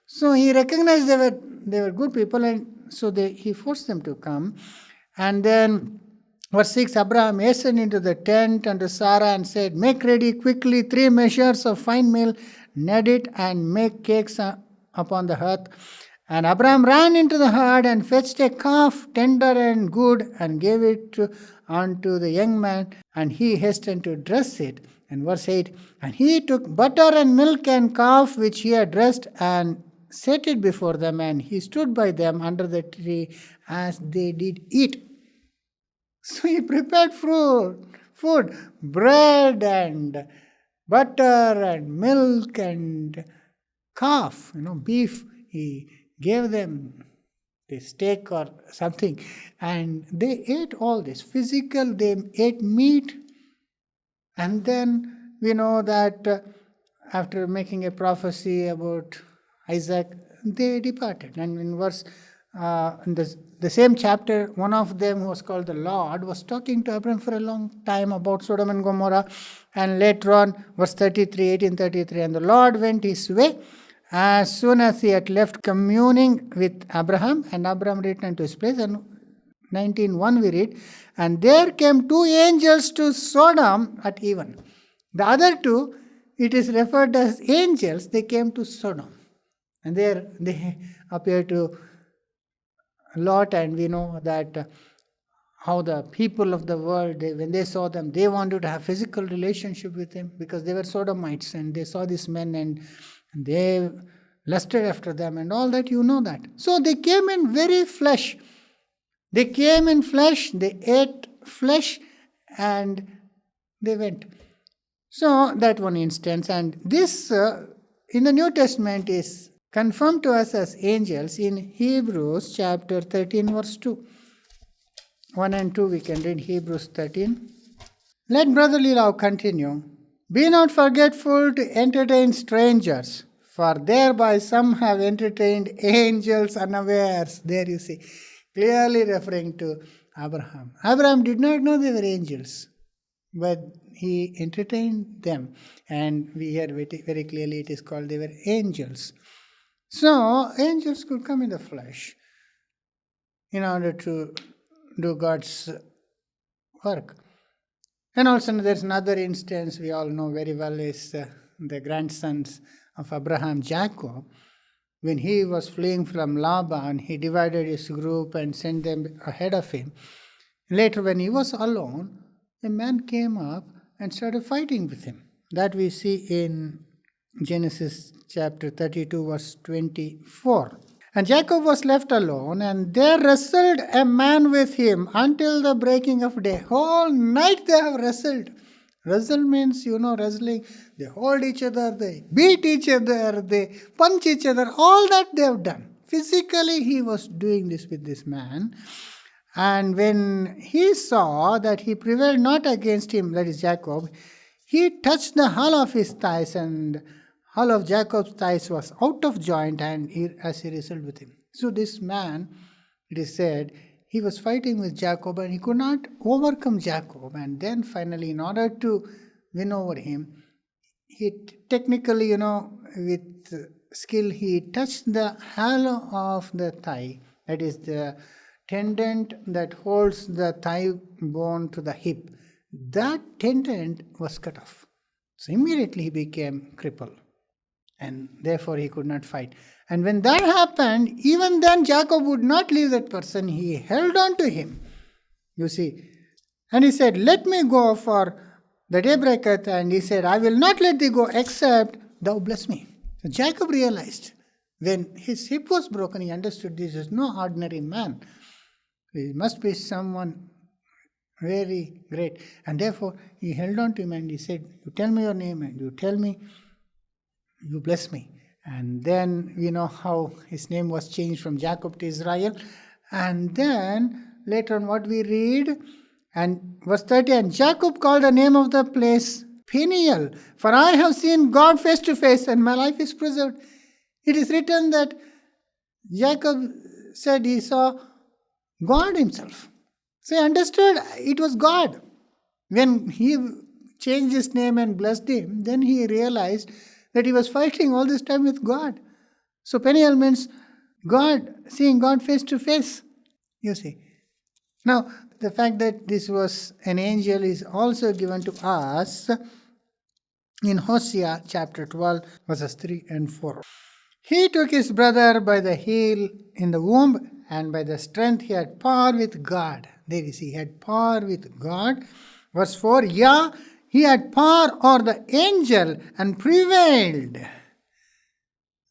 so he recognized they were good people, and so he forced them to come. And then verse 6, Abraham hastened into the tent unto Sarah and said, make ready quickly 3 measures of fine meal, knead it, and make cakes upon the hearth. And Abraham ran into the herd and fetched a calf, tender and good, and gave it unto the young man, and he hastened to dress it. And verse 8, and he took butter and milk and calf which he had dressed, and set it before them, and he stood by them under the tree as they did eat. So he prepared food, bread and butter and milk and calf, beef. He gave them the steak or something, and they ate all this. Physical, they ate meat, and then we know that after making a prophecy about Isaac, they departed. And in the same chapter, one of them, who was called the Lord, was talking to Abraham for a long time about Sodom and Gomorrah. And later on, verse 33, 1833, and the Lord went his way as soon as he had left communing with Abraham, and Abraham returned to his place. And 19:1 we read, and there came two angels to Sodom at even. The other two, it is referred as angels, they came to Sodom. And there they appear to Lot, and we know that how the people of the world, when they saw them, they wanted to have physical relationship with him because they were Sodomites, and they saw these men and they lusted after them and all that, that. So they came in very flesh. They came in flesh, they ate flesh, and they went. So that one instance, and this in the New Testament is confirmed to us as angels in Hebrews chapter 13 verse 2. 1 and 2 we can read Hebrews 13. Let brotherly love continue. Be not forgetful to entertain strangers, for thereby some have entertained angels unawares. There you see, clearly referring to Abraham. Abraham did not know they were angels, but he entertained them. And we hear very clearly it is called they were angels. So, angels could come in the flesh in order to do God's work. And also there's another instance we all know very well is the grandsons of Abraham, Jacob. When he was fleeing from Laban, he divided his group and sent them ahead of him. Later, when he was alone, a man came up and started fighting with him. That we see in Genesis chapter 32 verse 24. And Jacob was left alone, and there wrestled a man with him until the breaking of day. Whole night they have wrestled. Wrestle means, wrestling. They hold each other, they beat each other, they punch each other. All that they have done. Physically he was doing this with this man. And when he saw that he prevailed not against him, that is Jacob, he touched the hull of his thighs, and hull of Jacob's thighs was out of joint, and as he wrestled with him. So this man, it is said, he was fighting with Jacob and he could not overcome Jacob. And then finally, in order to win over him, he technically, with skill, he touched the hollow of the thigh, that is the tendon that holds the thigh bone to the hip. That tendon was cut off. So immediately he became crippled, and therefore he could not fight. And when that happened, even then Jacob would not leave that person. He held on to him, you see. And he said, let me go, for the day breaketh. And he said, I will not let thee go except thou bless me. So Jacob realized when his hip was broken, he understood this is no ordinary man. He must be someone very great. And therefore he held on to him and he said, you tell me your name and you tell me, you bless me. And then we know how his name was changed from Jacob to Israel. And then later on what we read, and verse 30, and Jacob called the name of the place Peniel, for I have seen God face to face and my life is preserved. It is written that Jacob said he saw God himself. So he understood it was God. When he changed his name and blessed him, then he realized that he was fighting all this time with God. So Peniel means God, seeing God face to face, you see. Now, the fact that this was an angel is also given to us in Hosea chapter 12, verses 3 and 4. He took his brother by the heel in the womb, and by the strength he had power with God. There you see, he had power with God. Verse 4, yeah, he had power o'er the angel and prevailed.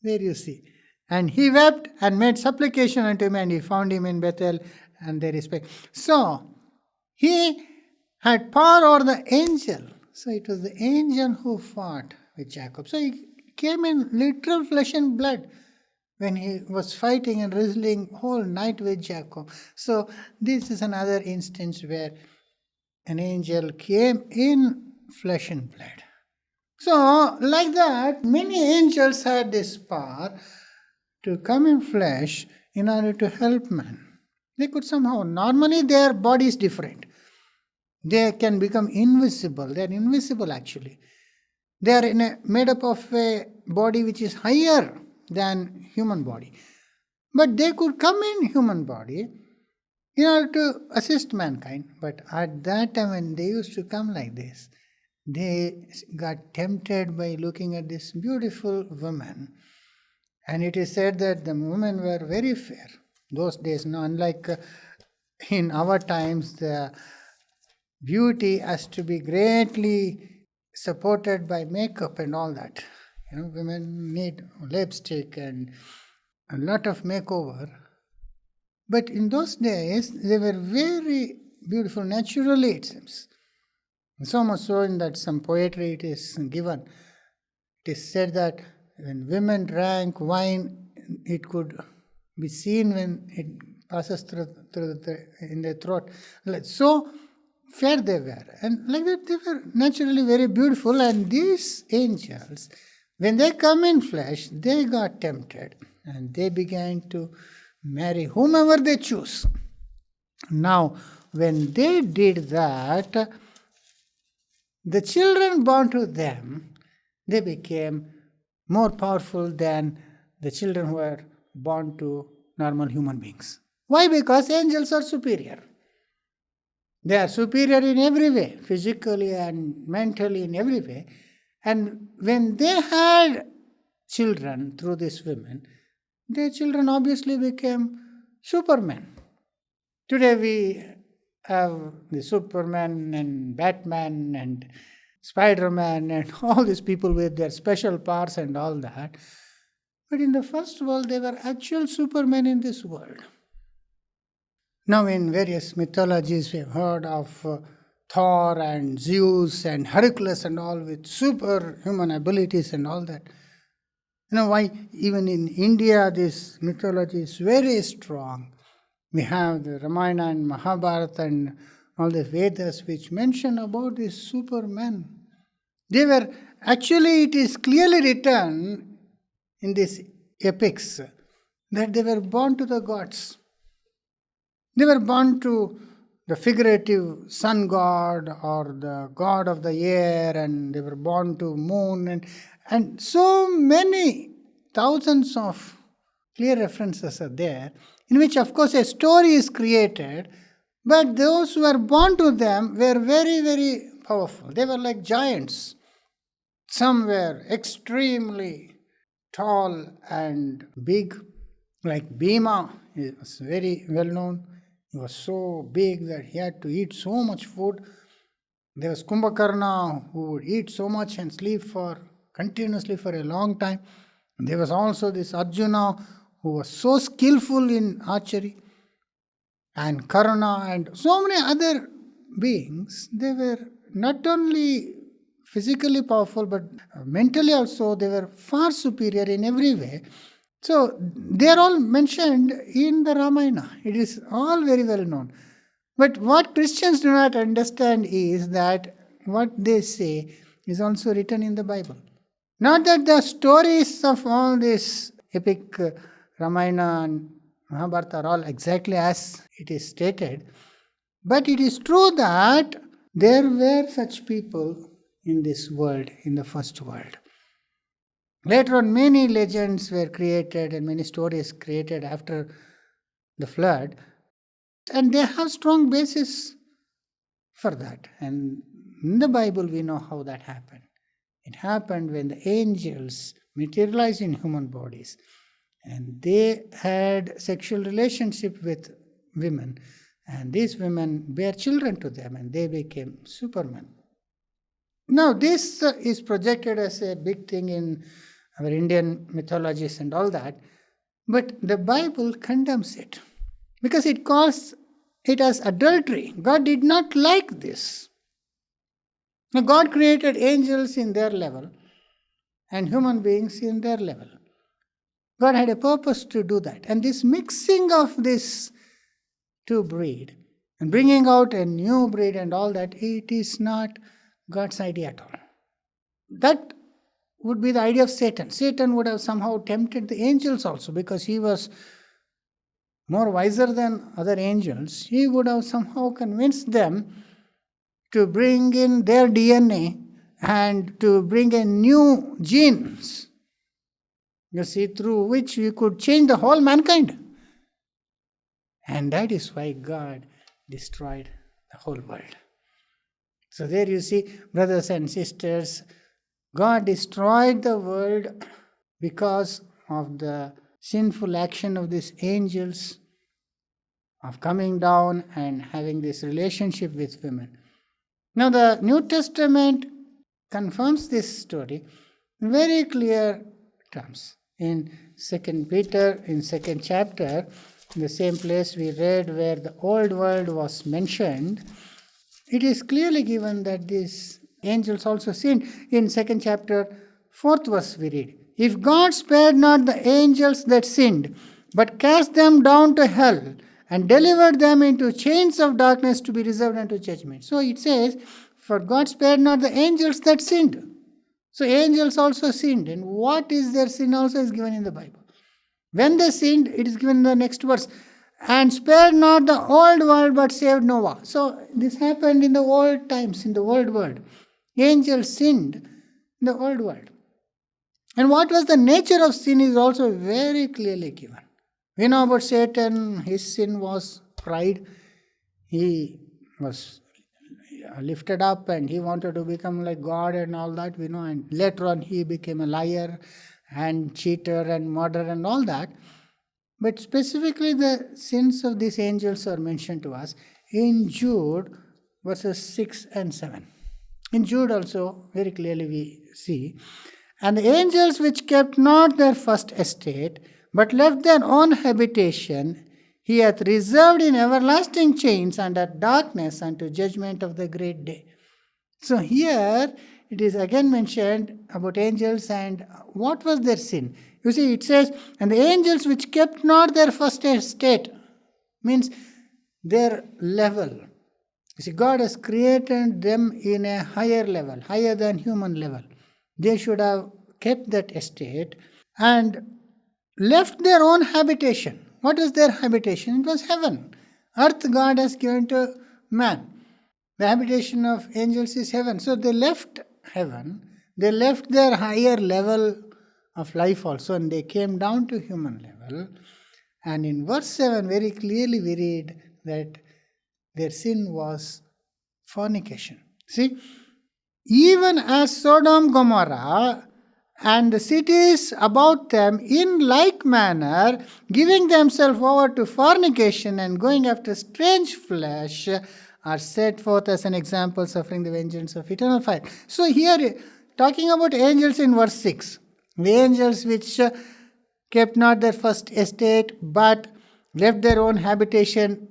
There you see. And he wept and made supplication unto him, and he found him in Bethel, and they respect. So, he had power over the angel. So, it was the angel who fought with Jacob. So, he came in literal flesh and blood when he was fighting and wrestling whole night with Jacob. So, this is another instance where an angel came in flesh and blood. So, like that, many angels had this power to come in flesh in order to help man. They could somehow, normally their body is different. They can become invisible. They are invisible actually. They are made up of a body which is higher than human body. But they could come in human body in order to assist mankind. But at that time when they used to come like this, they got tempted by looking at this beautiful woman. And it is said that the women were very fair. Those days, no, unlike in our times, the beauty has to be greatly supported by makeup and all that. Women need lipstick and a lot of makeover. But in those days, they were very beautiful naturally, it seems. So much so in that some poetry it is given. It is said that when women drank wine, it could be seen when it passes in their throat. So fair they were. And like that, they were naturally very beautiful. And these angels, when they come in flesh, they got tempted. And they began to marry whomever they choose. Now, when they did that, the children born to them, they became more powerful than the children who were born to normal human beings. Why? Because angels are superior. They are superior in every way, physically and mentally, in every way. And when they had children through these women, their children obviously became supermen. Today we have the Superman and Batman and Spider-Man and all these people with their special powers and all that. But in the first world, they were actual supermen in this world. Now in various mythologies, we have heard of Thor and Zeus and Hercules and all with superhuman abilities and all that. Why even in India this mythology is very strong. We have the Ramayana and Mahabharata and all the Vedas which mention about these supermen. They were, actually it is clearly written in these epics that they were born to the gods. They were born to the figurative sun god or the god of the air, and they were born to moon, and so many thousands of clear references are there, in which of course a story is created, but those who were born to them were very, very powerful. They were like giants. Some were extremely tall and big, like Bhima is very well known. He was so big that he had to eat so much food. There was Kumbhakarna who would eat so much and sleep continuously for a long time. And there was also this Arjuna who was so skillful in archery, and Karna and so many other beings. They were not only physically powerful but mentally also they were far superior in every way. So they are all mentioned in the Ramayana. It is all very well known. But what Christians do not understand is that what they say is also written in the Bible. Not that the stories of all this epic Ramayana and Mahabharata are all exactly as it is stated, but it is true that there were such people in this world, in the first world. Later on, many legends were created and many stories created after the flood, and they have strong basis for that. And in the Bible, we know how that happened. It happened when the angels materialized in human bodies. And they had sexual relationship with women. And these women bare children to them and they became supermen. Now, this is projected as a big thing in our Indian mythologies and all that. But the Bible condemns it because it calls it as adultery. God did not like this. Now, God created angels in their level and human beings in their level. God had a purpose to do that. And this mixing of this two breed and bringing out a new breed and all that, it is not God's idea at all. That would be the idea of Satan. Satan would have somehow tempted the angels also because he was more wiser than other angels. He would have somehow convinced them to bring in their DNA and to bring in new genes, you see, through which we could change the whole mankind. And that is why God destroyed the whole world. So there you see, brothers and sisters, God destroyed the world because of the sinful action of these angels of coming down and having this relationship with women. Now the New Testament confirms this story in very clear terms. In 2 Peter, in 2nd chapter, in the same place we read where the old world was mentioned, it is clearly given that these angels also sinned. In 2nd chapter, 4th verse we read, "If God spared not the angels that sinned, but cast them down to hell, and delivered them into chains of darkness to be reserved unto judgment." So it says, for God spared not the angels that sinned. So angels also sinned. And what is their sin also is given in the Bible. When they sinned, it is given in the next verse. "And spared not the old world, but saved Noah." So this happened in the old times, in the old world. Angels sinned in the old world. And what was the nature of sin is also very clearly given. We know about Satan. His sin was pride. He was lifted up and he wanted to become like God and all that, we know. And later on he became a liar and cheater and murderer and all that. But specifically the sins of these angels are mentioned to us in Jude verses 6 and 7. In Jude also very clearly we see, "And the angels which kept not their first estate, but left their own habitation, he hath reserved in everlasting chains under darkness unto judgment of the great day." So here it is again mentioned about angels and what was their sin. You see, it says, "And the angels which kept not their first estate," means their level. You see, God has created them in a higher level, higher than human level. They should have kept that estate and left their own habitation. What was their habitation? It was heaven. Earth God has given to man. The habitation of angels is heaven. So they left heaven. They left their higher level of life also and they came down to human level. And in verse 7 very clearly we read that their sin was fornication. See, "Even as Sodom, Gomorrah, and the cities about them in like manner, giving themselves over to fornication and going after strange flesh, are set forth as an example, suffering the vengeance of eternal fire." So here, talking about angels in verse 6, the angels which kept not their first estate but left their own habitation,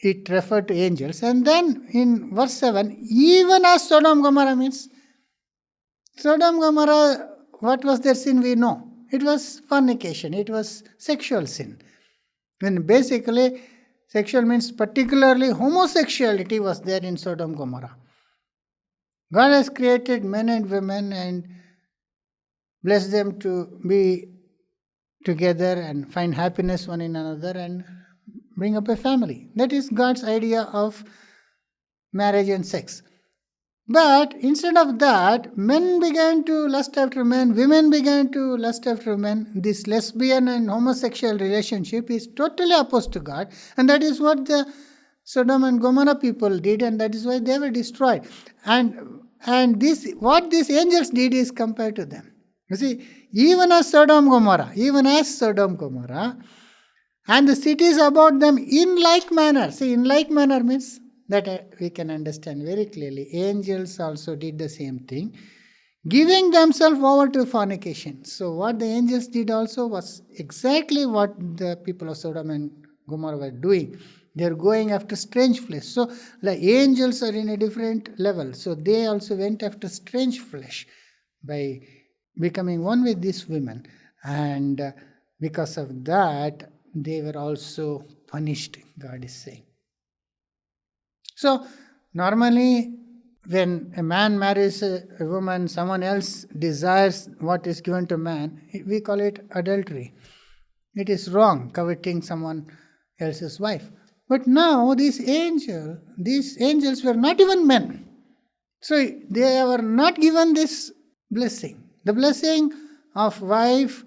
it referred to angels. And then in verse 7, "Even as Sodom, Gomorrah," means Sodom, Gomorrah, what was their sin we know. It was fornication. It was sexual sin. And basically, sexual means particularly homosexuality was there in Sodom, Gomorrah. God has created men and women and blessed them to be together and find happiness one in another and bring up a family. That is God's idea of marriage and sex. But instead of that, men began to lust after men, women began to lust after men. This lesbian and homosexual relationship is totally opposed to God. And that is what the Sodom and Gomorrah people did, and that is why they were destroyed. And this, what these angels did is compared to them. You see, even as Sodom Gomorrah, and the cities about them in like manner. See, in like manner means that we can understand very clearly. Angels also did the same thing, giving themselves over to fornication. So what the angels did also was exactly what the people of Sodom and Gomorrah were doing. They're going after strange flesh. So the angels are in a different level. So they also went after strange flesh by becoming one with these women. And because of that, they were also punished, God is saying. So normally when a man marries a woman, someone else desires what is given to man, we call it adultery. It is wrong, coveting someone else's wife. But now these angels were not even men. So they were not given this blessing. The blessing of wife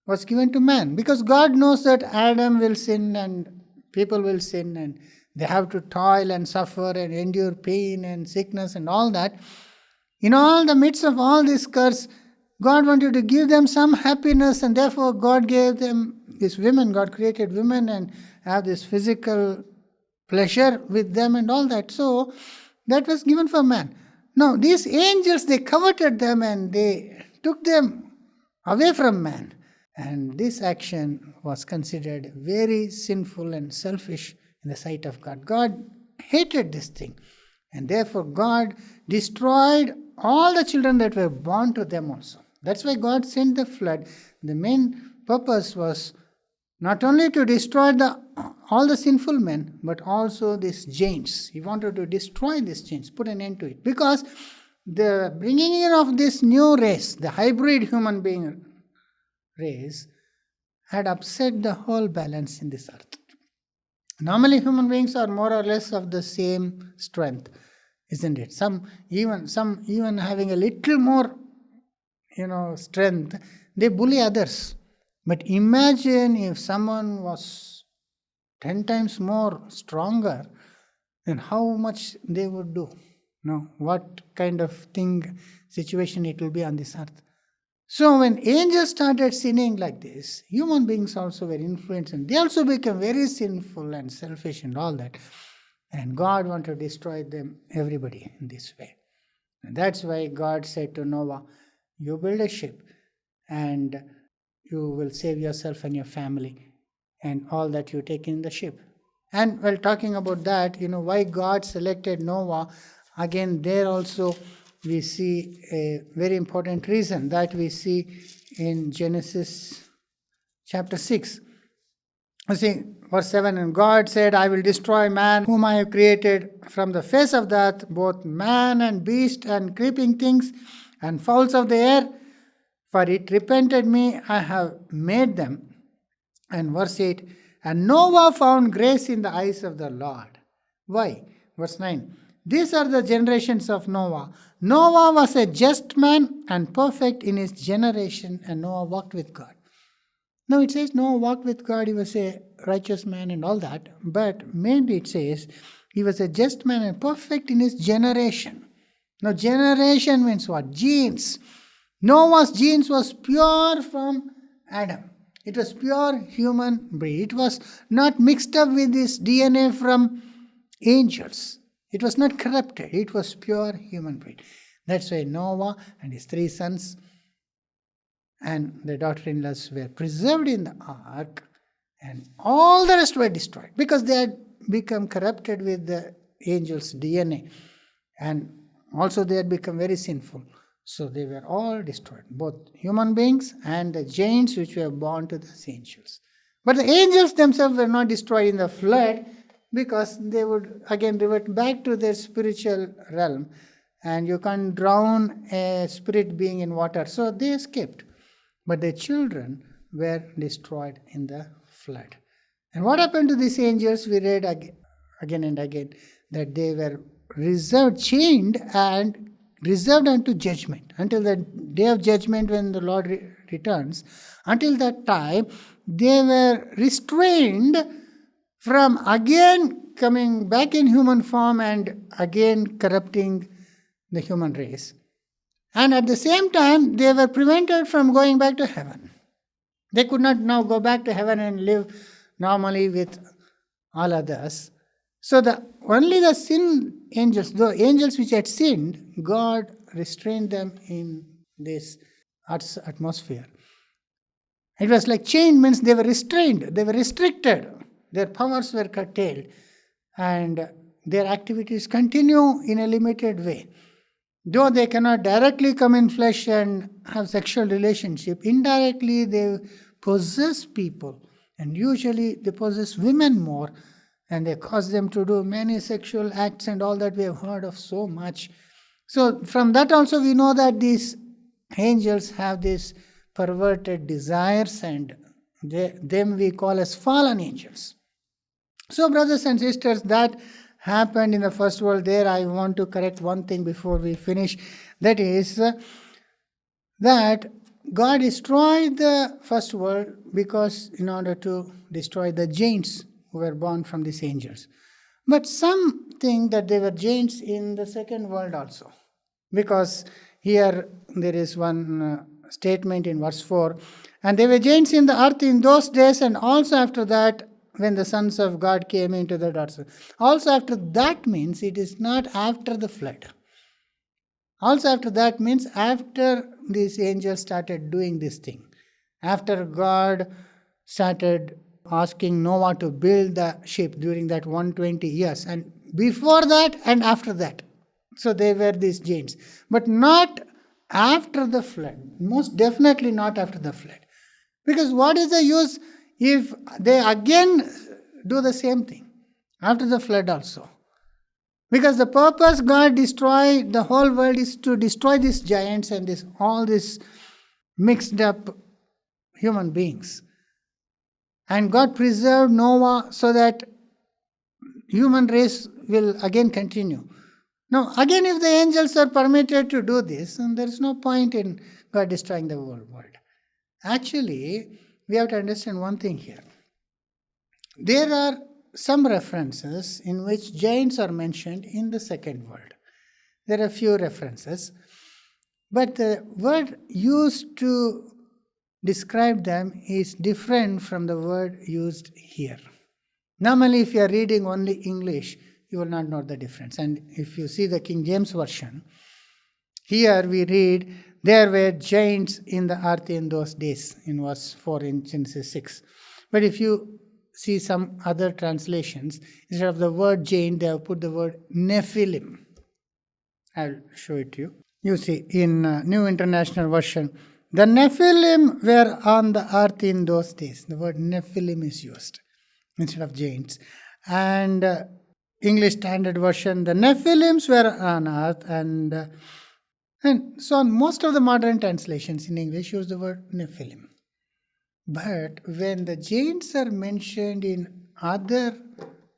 was given to man, because God knows that Adam will sin and people will sin and they have to toil and suffer and endure pain and sickness and all that. In all the midst of all this curse, God wanted to give them some happiness, and therefore God gave them these women. God created women and have this physical pleasure with them and all that. So that was given for man. Now these angels, they coveted them and they took them away from man. And this action was considered very sinful and selfish in the sight of God. God hated this thing. And therefore God destroyed all the children that were born to them also. That's why God sent the flood. The main purpose was not only to destroy all the sinful men, but also these giants. He wanted to destroy these giants, put an end to it. Because the bringing in of this new race, the hybrid human being race, had upset the whole balance in this earth. Normally human beings are more or less of the same strength, isn't it? Some even having a little more strength, they bully others. But imagine if someone was 10 times more stronger, then how much they would do. What kind of situation it will be on this earth. So when angels started sinning like this, human beings also were influenced, and they also became very sinful and selfish and all that. And God wanted to destroy them, everybody, in this way. And that's why God said to Noah, you build a ship and you will save yourself and your family and all that you take in the ship. And while talking about that, why God selected Noah, again there also we see a very important reason that we see in Genesis chapter 6. You see, verse 7, and God said, I will destroy man whom I have created from the face of the earth, both man and beast and creeping things and fowls of the air, for it repented me, I have made them. And verse 8, and Noah found grace in the eyes of the Lord. Why? Verse 9, these are the generations of Noah. Noah was a just man and perfect in his generation, and Noah walked with God. Now it says Noah walked with God, he was a righteous man and all that, but mainly it says he was a just man and perfect in his generation. Now generation means what? Genes. Noah's genes was pure from Adam. It was pure human breed. It was not mixed up with this DNA from angels. It was not corrupted. It was pure human breed. That's why Noah and his 3 sons and the daughter-in-laws were preserved in the ark, and all the rest were destroyed because they had become corrupted with the angels' DNA, and also they had become very sinful. So they were all destroyed, both human beings and the giants which were born to the angels. But the angels themselves were not destroyed in the flood, because they would again revert back to their spiritual realm, and you can't drown a spirit being in water. So they escaped. But their children were destroyed in the flood. And what happened to these angels? We read again and again that they were chained and reserved unto judgment, until the day of judgment when the Lord returns. Until that time, they were restrained from again coming back in human form and again corrupting the human race. And at the same time, they were prevented from going back to heaven. They could not now go back to heaven and live normally with all others. So only the sin angels, the angels which had sinned, God restrained them in this Earth's atmosphere. It was like chained, means they were restrained, they were restricted, their powers were curtailed, and their activities continue in a limited way. Though they cannot directly come in flesh and have sexual relationship, indirectly they possess people, and usually they possess women more, and they cause them to do many sexual acts and all that we have heard of so much. So from that also we know that these angels have these perverted desires, and them we call as fallen angels. So brothers and sisters, that happened in the first world. There I want to correct one thing before we finish. That is that God destroyed the first world because in order to destroy the giants who were born from these angels. But some think that they were giants in the second world also. Because here there is one statement in verse 4. And they were giants in the earth in those days, and also after that, when the sons of God came into the earth. Also after that means it is not after the flood. Also after that means after these angels started doing this thing. After God started asking Noah to build the ship during that 120 years. And before that and after that. So they were these giants. But not after the flood. Most definitely not after the flood. Because what is the use if they again do the same thing after the flood also? Because the purpose God destroyed the whole world is to destroy these giants and all these mixed up human beings. And God preserved Noah so that human race will again continue. Now, again, if the angels are permitted to do this, then there is no point in God destroying the whole world. Actually, we have to understand one thing here. There are some references in which giants are mentioned in the second world. There are few references, but the word used to describe them is different from the word used here. Normally, if you are reading only English, you will not know the difference. And if you see the King James Version, here we read, there were giants in the earth in those days, in verse 4 in Genesis 6. But if you see some other translations, instead of the word giant, they have put the word Nephilim. I'll show it to you. You see, in New International Version, the Nephilim were on the earth in those days. The word Nephilim is used instead of giants. And English Standard Version, the Nephilims were on earth, and so on. Most of the modern translations in English use the word Nephilim. But when the giants are mentioned in other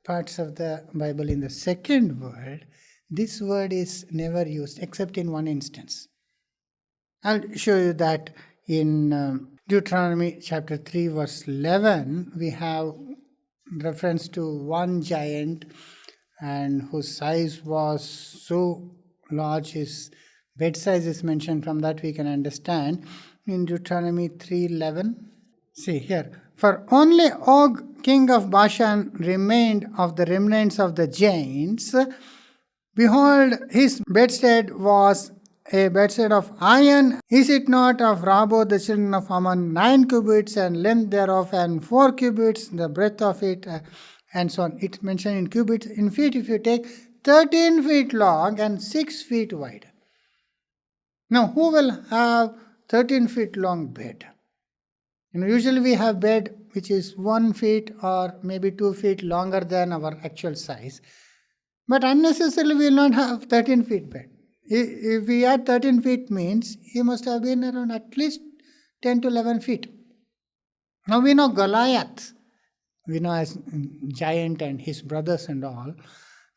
parts of the Bible in the second world, this word is never used except in one instance. I'll show you that in Deuteronomy chapter 3 verse 11, we have reference to one giant and whose size was so large, his bed size is mentioned. From that we can understand in Deuteronomy 3:11. See here, for only Og, king of Bashan, remained of the remnants of the giants. Behold, his bedstead was a bedstead of iron. Is it not of Rabbah, the children of Ammon, 9 cubits, and length thereof, and 4 cubits, the breadth of it, and so on. It's mentioned in cubits. In feet, if you take 13 feet long and 6 feet wide. Now, who will have 13 feet long bed? Usually we have bed which is 1 feet or maybe 2 feet longer than our actual size. But unnecessarily we will not have 13 feet bed. If we add 13 feet means he must have been around at least 10 to 11 feet. Now we know Goliath. We know as giant and his brothers and all.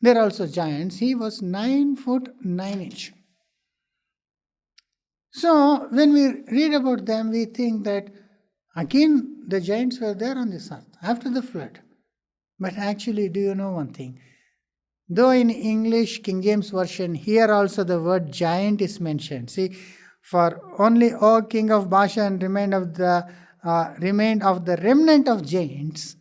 They are also giants. He was 9 foot 9 inch. So when we read about them, we think that again the giants were there on this earth after the flood. But actually, do you know one thing? Though in English, King James Version, here also the word giant is mentioned. See, for only, O king of Bashan, remained of the remnant of giants.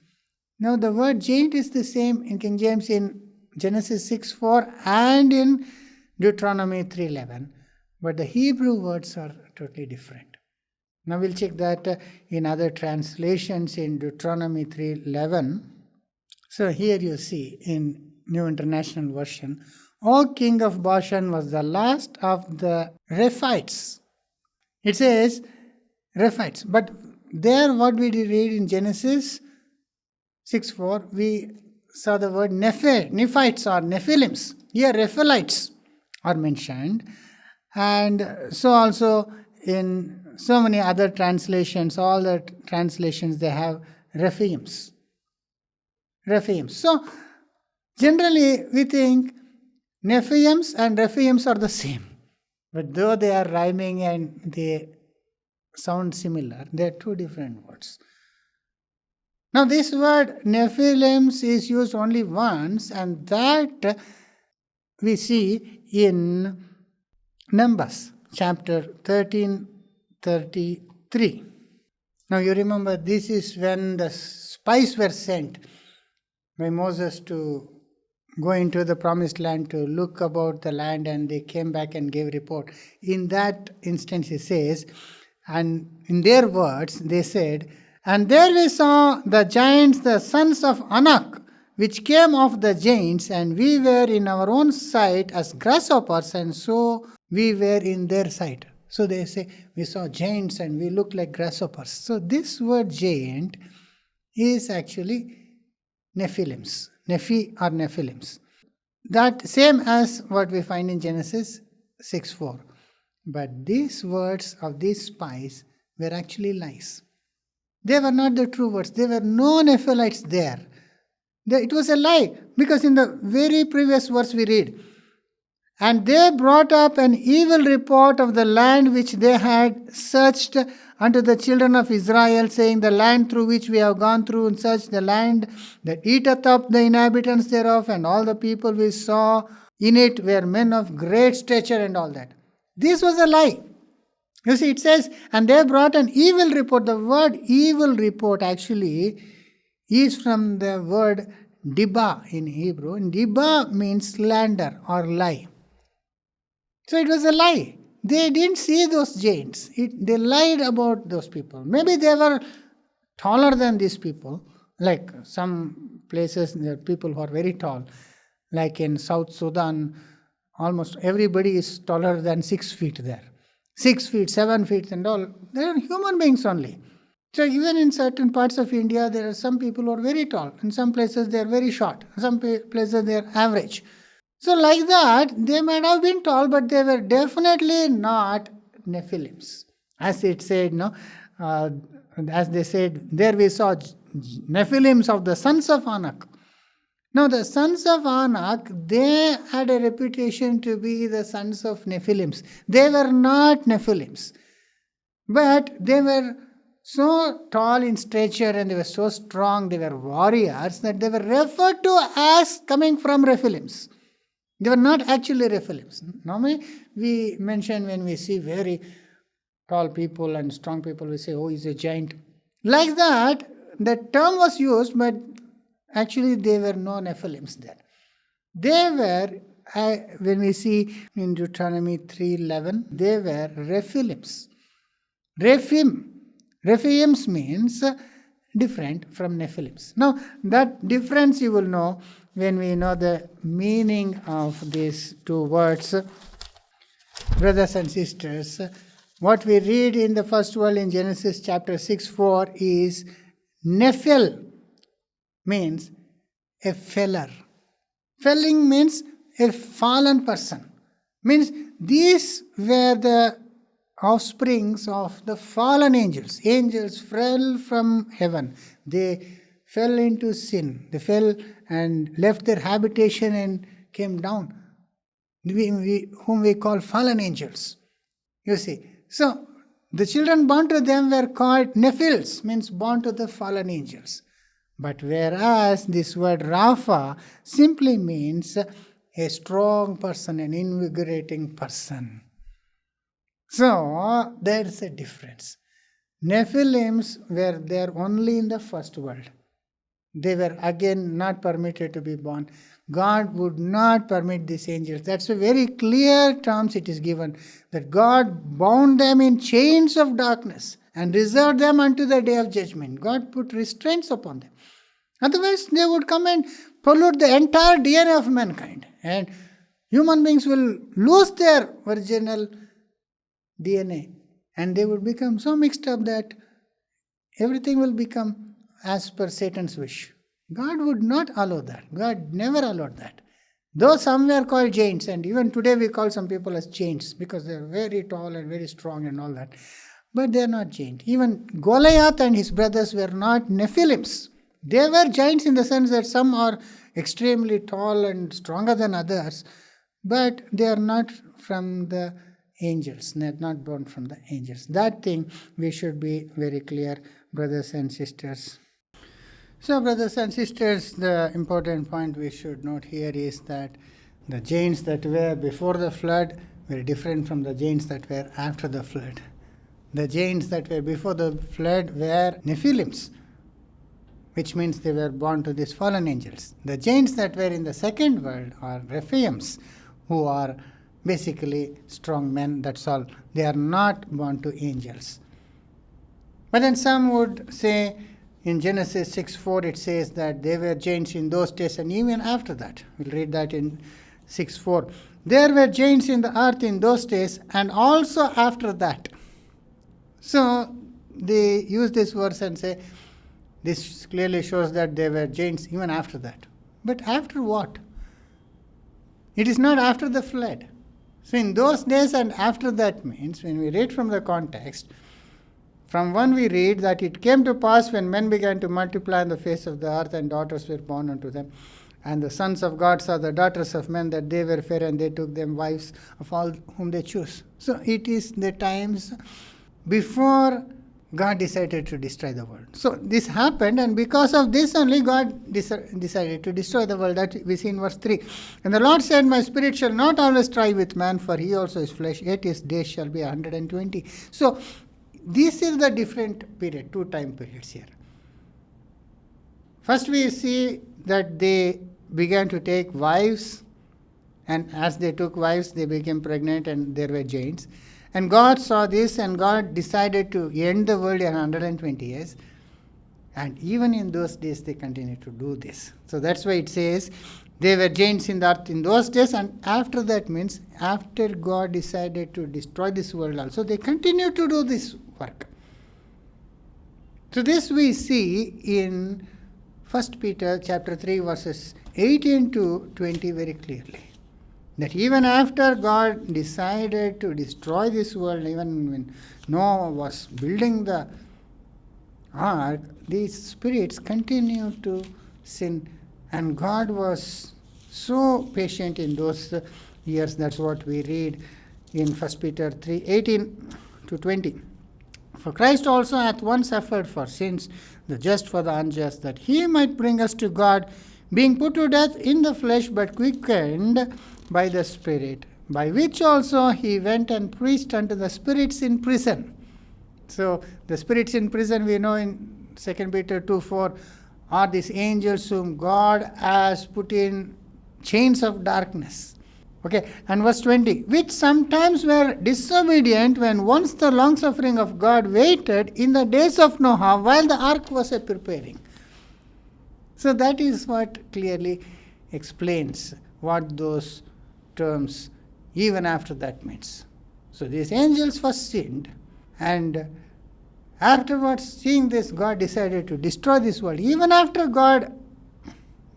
Now the word giant is the same in King James in Genesis 6:4 and in Deuteronomy 3:11. But the Hebrew words are totally different. Now we'll check that in other translations in Deuteronomy 3:11. So here you see in New International Version, O king of Bashan was the last of the Rephites. It says Rephites. But there what we read in Genesis 6:4, we saw the word Nephites or Nephilims. Here Rephilites are mentioned. And so also in so many other translations, all the translations, they have Rephaims. So generally we think Nephilims and Rephaims are the same. But though they are rhyming and they sound similar, they are two different words. Now this word Nephilims is used only once, and that we see in Numbers chapter 13:33. Now you remember this is when the spies were sent by Moses to go into the promised land to look about the land, and they came back and gave report. In that instance it says, and in their words they said, and there we saw the giants, the sons of Anak, which came of the giants, and we were in our own sight as grasshoppers, and so we were in their sight. So they say, we saw giants and we looked like grasshoppers. So this word giant is actually Nephilims. Nephi or Nephilims. That same as what we find in Genesis 6:4. But these words of these spies were actually lies. They were not the true words. There were no Nephilites there. It was a lie, because in the very previous verse we read, and they brought up an evil report of the land which they had searched unto the children of Israel, saying, the land through which we have gone through and searched, the land that eateth up the inhabitants thereof, and all the people we saw in it were men of great stature, and all that. This was a lie. You see, it says, and they brought an evil report. The word evil report actually is from the word dibba in Hebrew. And dibba means slander or lie. So it was a lie. They didn't see those giants. They lied about those people. Maybe they were taller than these people. Like some places, there are people who are very tall. Like in South Sudan, almost everybody is taller than 6 feet there. 6 feet, 7 feet and all. They are human beings only. So even in certain parts of India, there are some people who are very tall. In some places, they are very short. In some places, they are average. So like that, they might have been tall, but they were definitely not Nephilims. As it said, as they said, there we saw Nephilims of the sons of Anak. Now the sons of Anak, they had a reputation to be the sons of Nephilims. They were not Nephilims. But they were so tall in stature and they were so strong, they were warriors, that they were referred to as coming from Rephilims. They were not actually Rephilims. Normally, we mention when we see very tall people and strong people, we say, oh, he's a giant. Like that, the term was used, but actually they were no Nephilims there. They were, when we see in Deuteronomy 3:11, they were Rephilims. Rephaims means different from Nephilims. Now, that difference you will know when we know the meaning of these two words. Brothers and sisters, what we read in the first word in Genesis chapter 6:4 is Nephil, means a feller. Felling means a fallen person. Means these were the offsprings of the fallen angels. Angels fell from heaven. They fell into sin. They fell and left their habitation and came down, whom we call fallen angels. You see. So, the children born to them were called Nephils, means born to the fallen angels. But whereas this word Rapha simply means a strong person, an invigorating person. So there is a difference. Nephilims were there only in the first world. They were again not permitted to be born. God would not permit these angels. That's a very clear terms it is given, that God bound them in chains of darkness and reserved them unto the day of judgment. God put restraints upon them. Otherwise, they would come and pollute the entire DNA of mankind. And human beings will lose their original DNA. And they would become so mixed up that everything will become as per Satan's wish. God would not allow that. God never allowed that. Though some were called giants, and even today we call some people as giants because they are very tall and very strong and all that. But they are not giants. Even Goliath and his brothers were not Nephilims. They were giants in the sense that some are extremely tall and stronger than others, but they are not from the angels, not born from the angels. That thing we should be very clear, brothers and sisters. So, brothers and sisters, the important point we should note here is that the giants that were before the flood were different from the giants that were after the flood. The giants that were before the flood were Nephilims, which means they were born to these fallen angels. The giants that were in the second world are Rephaims, who are basically strong men, that's all. They are not born to angels. But then some would say, in Genesis 6:4 it says that they were giants in those days and even after that. We'll read that in 6:4. There were giants in the earth in those days and also after that. So they use this verse and say, this clearly shows that they were giants even after that. But after what? It is not after the flood. So in those days and after that means, when we read from the context, from one we read that it came to pass when men began to multiply on the face of the earth and daughters were born unto them. And the sons of God saw the daughters of men that they were fair and they took them wives of all whom they chose. So it is the times before God decided to destroy the world. So this happened, and because of this only God decided to destroy the world. That we see in verse 3. And the Lord said, my spirit shall not always strive with man, for he also is flesh, yet his days shall be 120. So this is the different period, two time periods here. First we see that they began to take wives, and as they took wives, they became pregnant and there were giants. And God saw this and God decided to end the world in 120 years. And even in those days, they continued to do this. So that's why it says, they were giants in the earth in those days, and after that means, after God decided to destroy this world also, they continue to do this work. So this we see in 1 Peter chapter 3 verses 18 to 20 very clearly. That even after God decided to destroy this world, even when Noah was building the ark, these spirits continued to sin. And God was so patient in those years. That's what we read in 1 Peter 3, 18 to 20. For Christ also hath once suffered for sins, the just for the unjust, that he might bring us to God, being put to death in the flesh, but quickened by the Spirit, by which also he went and preached unto the spirits in prison. So the spirits in prison, we know in 2 Peter 2:4, are these angels whom God has put in chains of darkness. Okay, and verse 20, which sometimes were disobedient when once the long suffering of God waited in the days of Noah while the ark was preparing. So that is what clearly explains what those terms even after that means. So these angels first sinned, and afterwards, seeing this, God decided to destroy this world. Even after God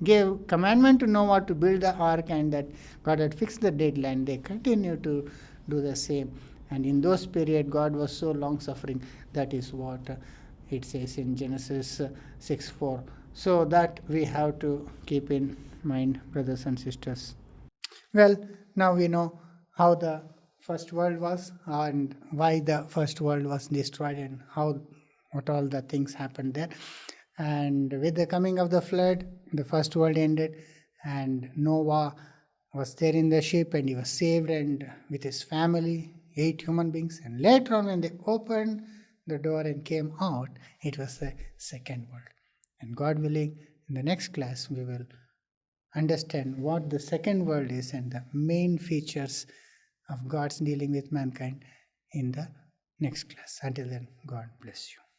gave commandment to Noah to build the ark and that God had fixed the deadline, they continued to do the same. And in those periods, God was so long suffering. That is what it says in Genesis 6:4. So that we have to keep in mind, brothers and sisters. Well, now we know how the first world was and why the first world was destroyed and what all the things happened there. And with the coming of the flood, the first world ended, and Noah was there in the ship, and he was saved, and with his family, 8 human beings. And later on, when they opened the door and came out, it was the second world. And God willing, in the next class, we will understand what the second world is and the main features of God's dealing with mankind in the next class. Until then, God bless you.